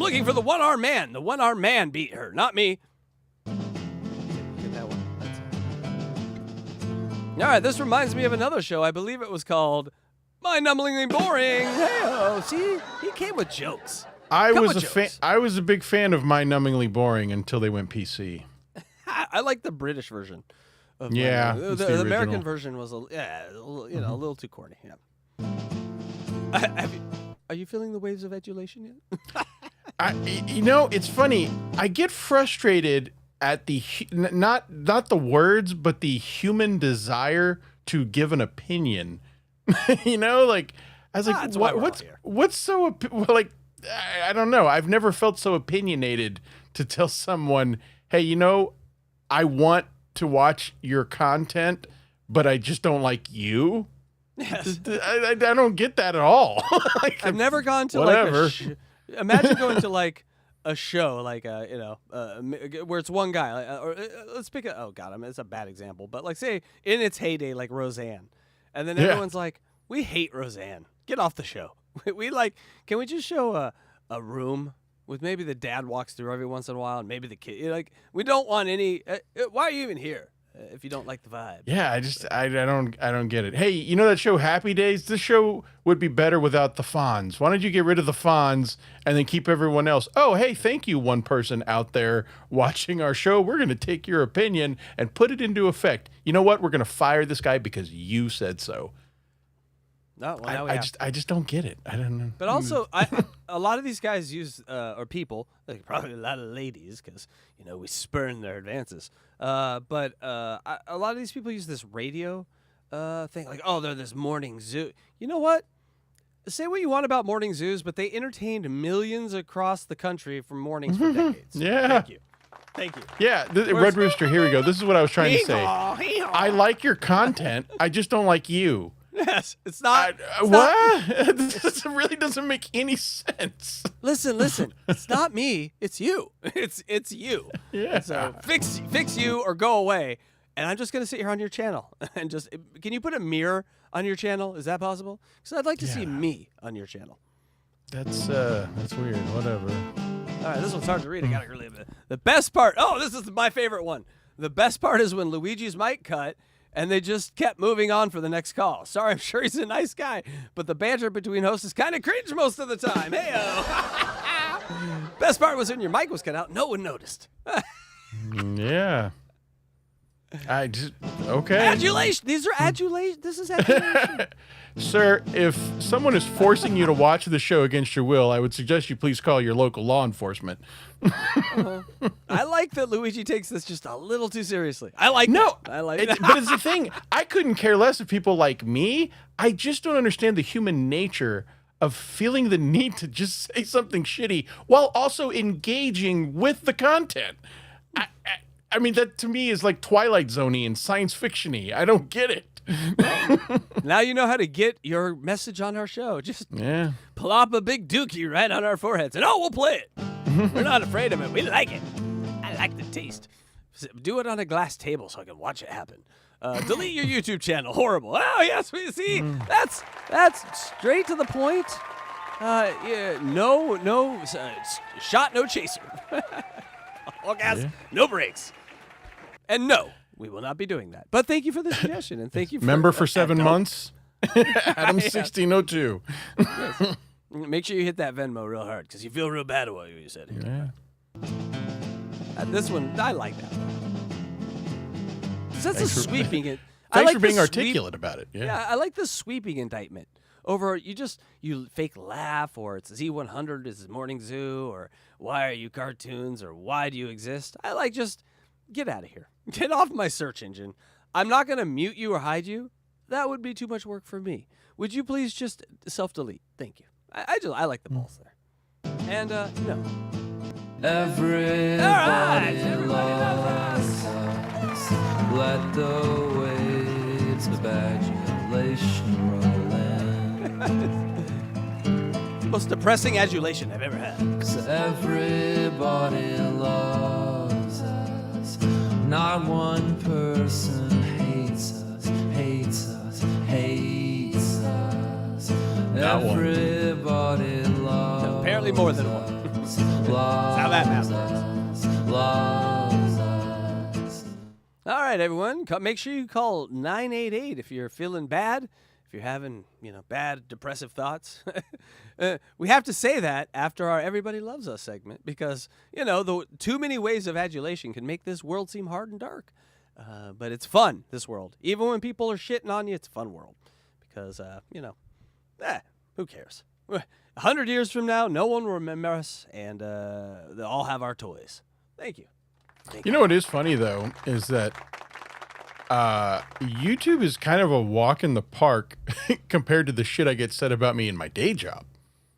looking for the one-armed man. The one-armed man beat her, not me. Get that one. All right, this reminds me of another show. I believe it was called Mind-Numbingly Boring. Hey-oh, see? He came with jokes. I was a big fan of Mind-Numbingly Boring until they went PC. I like the British version. Of the American version was a little too corny. Yeah. Are you feeling the waves of adulation yet? It's funny. I get frustrated at the not the words, but the human desire to give an opinion. Like I was like, what's so like? I don't know. I've never felt so opinionated to tell someone, hey, I want to watch your content, but I just don't like you. Yes. I don't get that at all. I've never gone to whatever. Imagine going to like a show, like where it's one guy. Let's pick it's a bad example, but like say in its heyday, like Roseanne, and then everyone's like, we hate Roseanne. Get off the show. Can we just show a room with maybe the dad walks through every once in a while, and maybe the kid. We don't want any. Why are you even here? if you don't like the vibe. Yeah, I don't get it. Hey, you know that show Happy Days? This show would be better without the Fonz. Why don't you get rid of the Fonz and then keep everyone else? Oh, hey, thank you, one person out there watching our show. We're going to take your opinion and put it into effect. You know what? We're going to fire this guy because you said so. No, well, now I just don't get it. I don't know. But also, a lot of these guys use, or people, like probably a lot of ladies, because, you know, we spurn their advances. But a lot of these people use this radio thing, like, oh, they're this morning zoo. You know what? Say what you want about morning zoos, but they entertained millions across the country for mornings for decades. Yeah. Thank you. Thank you. Yeah, Red Rooster, here we go. This is what I was trying to say. I like your content. I just don't like you. Yes, it's not. What? This really doesn't make any sense. Listen. It's not me. It's you. It's you. Yeah. So fix you or go away. And I'm just gonna sit here on your channel and just. Can you put a mirror on your channel? Is that possible? Because I'd like to see me on your channel. That's weird. Whatever. All right, this one's hard to read. I gotta relive it. The best part. Oh, this is my favorite one. The best part is when Luigi's mic cut. And they just kept moving on for the next call. Sorry, I'm sure he's a nice guy, but the banter between hosts is kind of cringe most of the time. Hey-o. Best part was when your mic was cut out. No one noticed. Yeah. Okay. Adulation. These are adulation. This is adulation. Sir, if someone is forcing you to watch the show against your will, I would suggest you please call your local law enforcement. I like that Luigi takes this just a little too seriously. I like it. But it's the thing. I couldn't care less if people like me. I just don't understand the human nature of feeling the need to just say something shitty while also engaging with the content. I mean, that to me is like Twilight Zone-y and science fiction-y. I don't get it. Now you know how to get your message on our show. Just plop a big dookie right on our foreheads, and we'll play it. We're not afraid of it. We like it. I like the taste. Do it on a glass table so I can watch it happen. Delete your YouTube channel. Horrible. Oh yes, we see. That's straight to the point. No shot, no chaser. All gas, no brakes. And no, we will not be doing that. But thank you for the suggestion, and thank you for member for 7 months. Adam 1602. Yes. Make sure you hit that Venmo real hard because you feel real bad about what you said here. Yeah. This one, I like that one. That's a sweeping it. Thanks for being articulate about it. Yeah, I like the sweeping indictment over you fake laugh, or it's Z100 is Morning Zoo, or why are you cartoons, or why do you exist? I like just get out of here. Get off my search engine. I'm not going to mute you or hide you. That would be too much work for me. Would you please just self-delete? Thank you. I like the balls there. And, no. Everybody loves us. Let the waves of adulation roll in. Most depressing adulation I've ever had. 'Cause everybody loves us. Not one person hates us, hates us, hates us. Not Everybody loves us. Apparently more than one. Loves how that matters. Loves us. All right, everyone. Make sure you call 988 if you're feeling bad, if you're having, bad depressive thoughts. We have to say that after our Everybody Loves Us segment because, the too many ways of adulation can make this world seem hard and dark. But it's fun, this world. Even when people are shitting on you, it's a fun world. Because, who cares? 100 years from now, no one will remember us, and they'll all have our toys. Thank you. You know what is funny, though, is that YouTube is kind of a walk in the park compared to the shit I get said about me in my day job.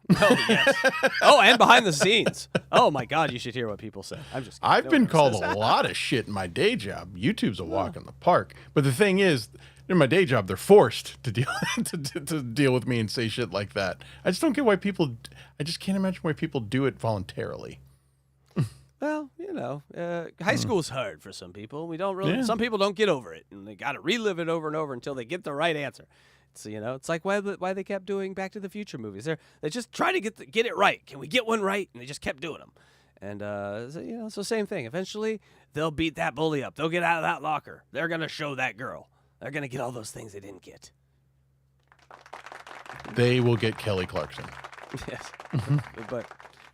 Oh, yes. Oh, and behind the scenes. Oh, my God, you should hear what people say. I'm just kidding. I've been called a lot of shit in my day job. YouTube's a walk in the park. But the thing is, in my day job, they're forced to deal to deal with me and say shit like that. I just don't get why people. I just can't imagine why people do it voluntarily. Well, high school's hard for some people. We don't really. Yeah. Some people don't get over it, and they got to relive it over and over until they get the right answer. So it's like why they kept doing Back to the Future movies. They just try to get it right. Can we get one right? And they just kept doing them. And so same thing. Eventually, they'll beat that bully up. They'll get out of that locker. They're gonna show that girl. They're gonna get all those things they didn't get. They will get Kelly Clarkson. Yes, but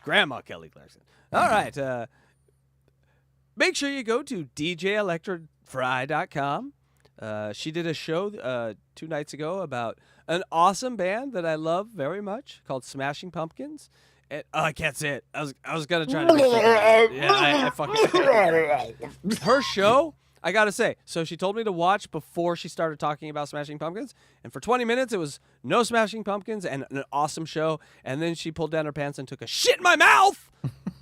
Grandma Kelly Clarkson. All right. Make sure you go to djelectrafry.com. She did a show 2 nights ago about an awesome band that I love very much called Smashing Pumpkins. And, I can't say it. I was gonna try to. I fucking. Her show, I gotta say. So she told me to watch before she started talking about Smashing Pumpkins, and for 20 minutes it was no Smashing Pumpkins and an awesome show. And then she pulled down her pants and took a shit in my mouth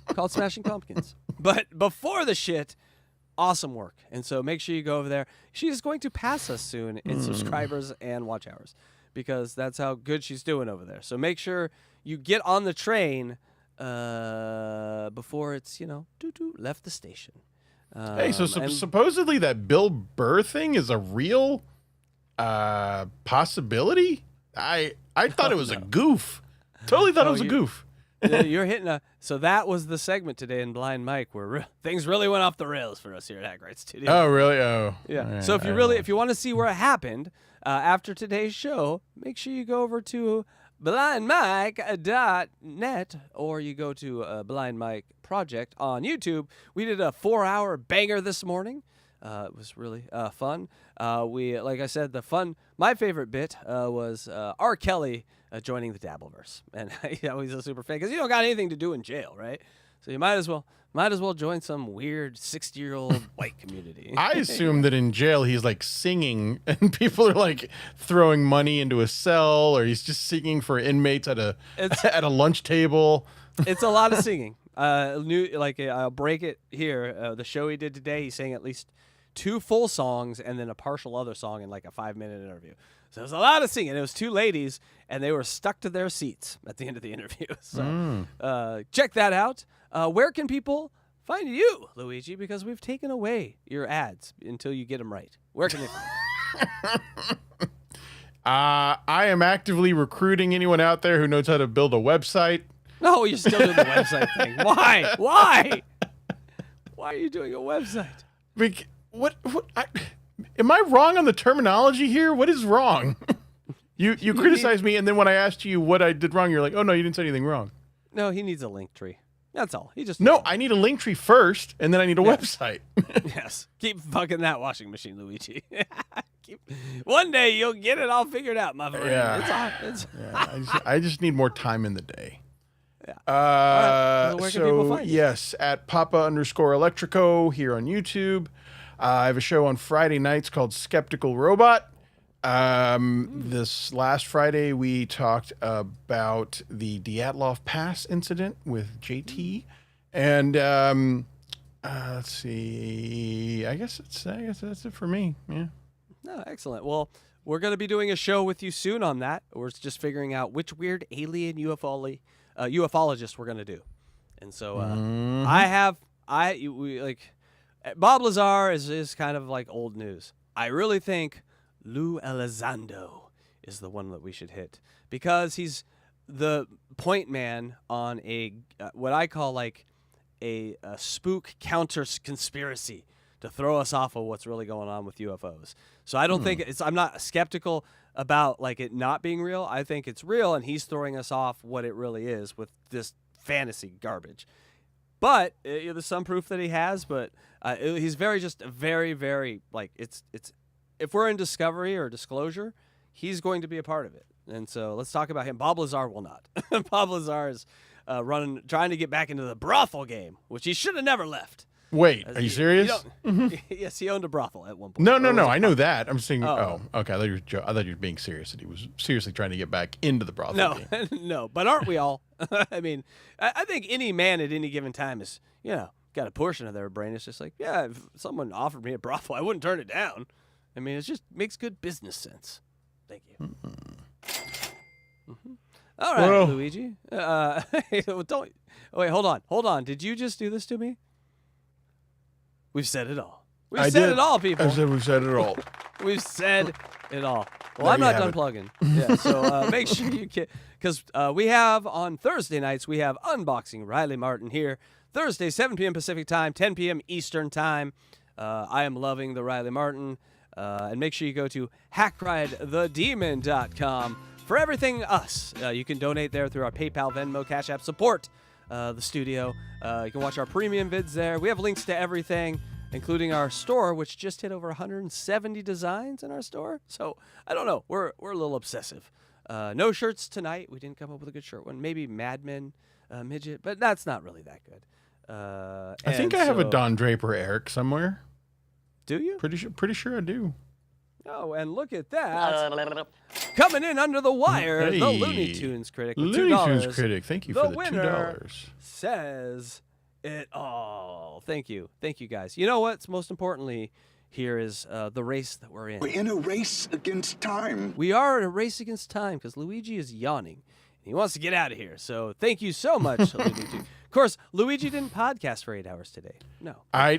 called Smashing Pumpkins. But before the shit, awesome work. And so make sure you go over there. She is going to pass us soon in subscribers and watch hours, because that's how good she's doing over there. So make sure you get on the train before it's, left the station. Hey, so supposedly that Bill Burr thing is a real possibility? I thought it was a goof. Totally thought it was a goof. You're hitting so that was the segment today in Blind Mike where things really went off the rails for us here at Hack Right Studio. Oh, really? Oh. Yeah. So if you want to see where it happened after today's show, make sure you go over to blindmike.net, or you go to Blind Mike Project on YouTube. We did a 4-hour banger this morning. It was really fun. Like I said, my favorite bit was R. Kelly joining the Dabbleverse, and he's a super fan because you don't got anything to do in jail, right? So you might as well join some weird 60-year-old white community. I assume that in jail he's like singing, and people are like throwing money into a cell, or he's just singing for inmates at a lunch table. It's a lot of singing. I'll break it here. The show he did today, he sang at least 2 full songs and then a partial other song in like a 5-minute interview. So it was a lot of singing. It was 2 ladies, and they were stuck to their seats at the end of the interview. So check that out. Where can people find you, Luigi? Because we've taken away your ads until you get them right. Where can they find you? I am actively recruiting anyone out there who knows how to build a website. No, you're still doing the website thing. Why? Why? Why are you doing a website? Am I wrong on the terminology here? What is wrong? You criticized me, and then when I asked you what I did wrong, you're like, oh, no, you didn't say anything wrong. No, he needs a link tree. That's all. I need a link tree first, and then I need a website. Yes. Keep fucking that washing machine, Luigi. One day you'll get it all figured out, my friend. Yeah. I just need more time in the day. Yeah. Right. Where can people find you? Yes, at Papa_Electrico here on YouTube. I have a show on Friday nights called Skeptical Robot. This last Friday, we talked about the Dyatlov Pass incident with JT. And let's see. I guess that's it for me. Yeah. No, excellent. Well, we're going to be doing a show with you soon on that. We're just figuring out which weird alien ufologist we're going to do. And so Bob Lazar is kind of like old news. I really think Lou Elizondo is the one that we should hit, because he's the point man on a what I call like a spook counter conspiracy to throw us off of what's really going on with UFOs. So I don't think I'm not skeptical about like it not being real. I think it's real, and he's throwing us off what it really is with this fantasy garbage. But there's some proof that he has, but he's very, very like it's. If we're in Discovery or Disclosure, he's going to be a part of it. And so let's talk about him. Bob Lazar will not. Bob Lazar is trying to get back into the brothel game, which he should have never left. Wait, are you serious? Yes, he owned a brothel at one point. No, I know that. I'm saying, okay. I thought you were being serious, that he was seriously trying to get back into the brothel game. No, but aren't we all? I mean, I think any man at any given time is, got a portion of their brain. It's just like, yeah, if someone offered me a brothel, I wouldn't turn it down. I mean, it just makes good business sense. Thank you. All right, Luigi. Wait, hold on. Did you just do this to me? We've said it all. We've said it all, people. I said we've said it all. We've said it all. Well, There I'm you not have done it. plugging. Yeah, so make sure you get, because we have on Thursday nights, we have Unboxing Riley Martin here. Thursday, 7 p.m. Pacific time, 10 p.m. Eastern time. I am loving the Riley Martin. And make sure you go to hackridethedemon.com for everything us. You can donate there through our PayPal, Venmo, Cash App. Support the studio. You can watch our premium vids there. We have links to everything, including our store, which just hit over 170 designs in our store. So I don't know. We're a little obsessive. No shirts tonight. We didn't come up with a good shirt one. Maybe Mad Men, Midget, but that's not really that good. I think I have a Don Draper Eric somewhere. Do you? Pretty sure I do. Oh, and look at that. Coming in under the wire, the Looney Tunes critic. With Looney $2. Tunes critic. Thank you for the winner $2. Says it all. Thank you. Thank you, guys. You know what's most importantly here is the race that we're in. We're in a race against time. We are in a race against time because Luigi is yawning. He wants to get out of here. So thank you so much, Luigi. Of course, Luigi didn't podcast for 8 hours today. No. I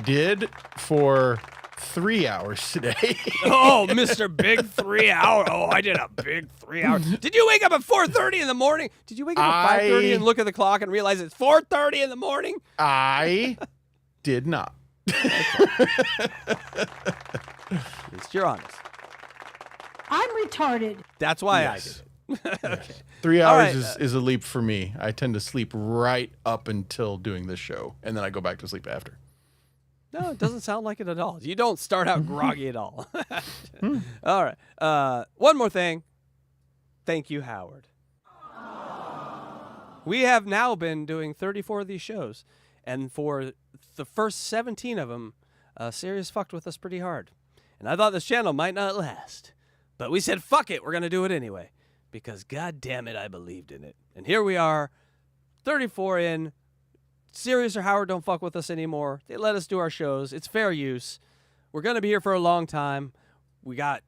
did for 3 hours today. Oh, Mr. Big 3 hour. Oh, I did a big 3 hours. Did you wake up at 4:30 in the morning? Did you wake up at 5:30 and look at the clock and realize it's 4:30 in the morning? I did not. At least you're honest. I'm retarded. That's why Yes. I did it. Okay. 3 hours All right, is a leap for me. I tend to sleep right up until doing this show, and then I go back to sleep after. No, it doesn't sound like it at all. You don't start out groggy at all. All right. One more thing. Thank you, Howard. We have now been doing 34 of these shows, and for the first 17 of them, Sirius fucked with us pretty hard. And I thought this channel might not last. But we said, fuck it, we're going to do it anyway. Because, god damn it, I believed in it. And here we are, 34 in. Sirius or Howard don't fuck with us anymore. They let us do our shows. It's fair use. We're going to be here for a long time. We got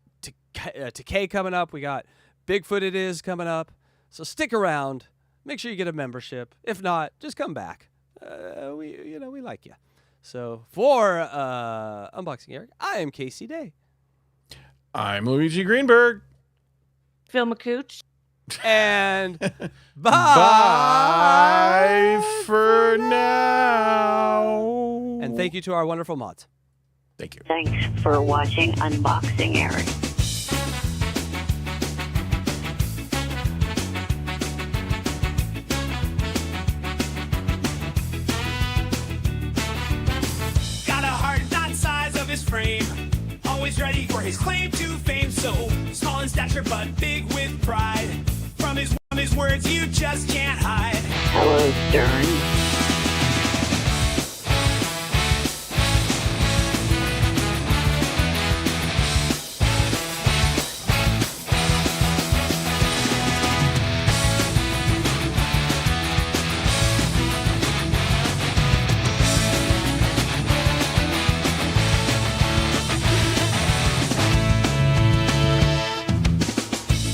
Takei coming up. We got Bigfoot It Is coming up. So stick around. Make sure you get a membership. If not, just come back. We like you. So for Unboxing Eric, I am Casey Day. I'm Luigi Greenberg. Phil McCooch. And bye. Bye for now. And thank you to our wonderful mods. Thank you. Thanks for watching Unboxing Eric. Got a heart not size of his frame. Always ready for his claim to fame. So small in stature but big with pride. From his words you just can't hide. Hello, Stern.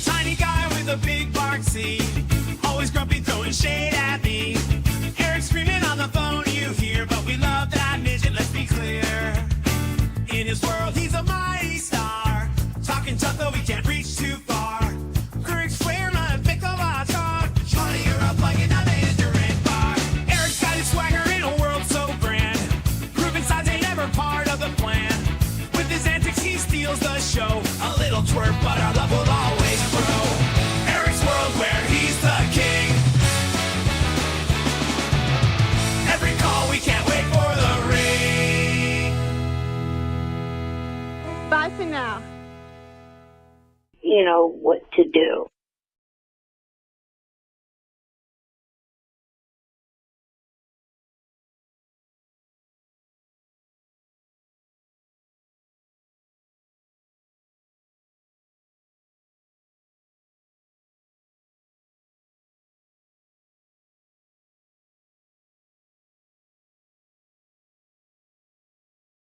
Tiny guy with a big bark seed. Always grumpy, throwing shade at me. Eric screaming on the phone, you hear. But we love that midget, let's be clear. In his world, he's a mighty star. Talking tough, though he can't reach too far. Critic square, man, pick up our talk. Charlie, you're up like an endurance bar. Eric's got his swagger in a world so grand. Proving sides ain't ever part of the plan. With his antics, he steals the show. A little twerp, but our love will always grow. Eric's world where he's the king. Every call, we can't wait for the ring. Bye for now. You know what to do.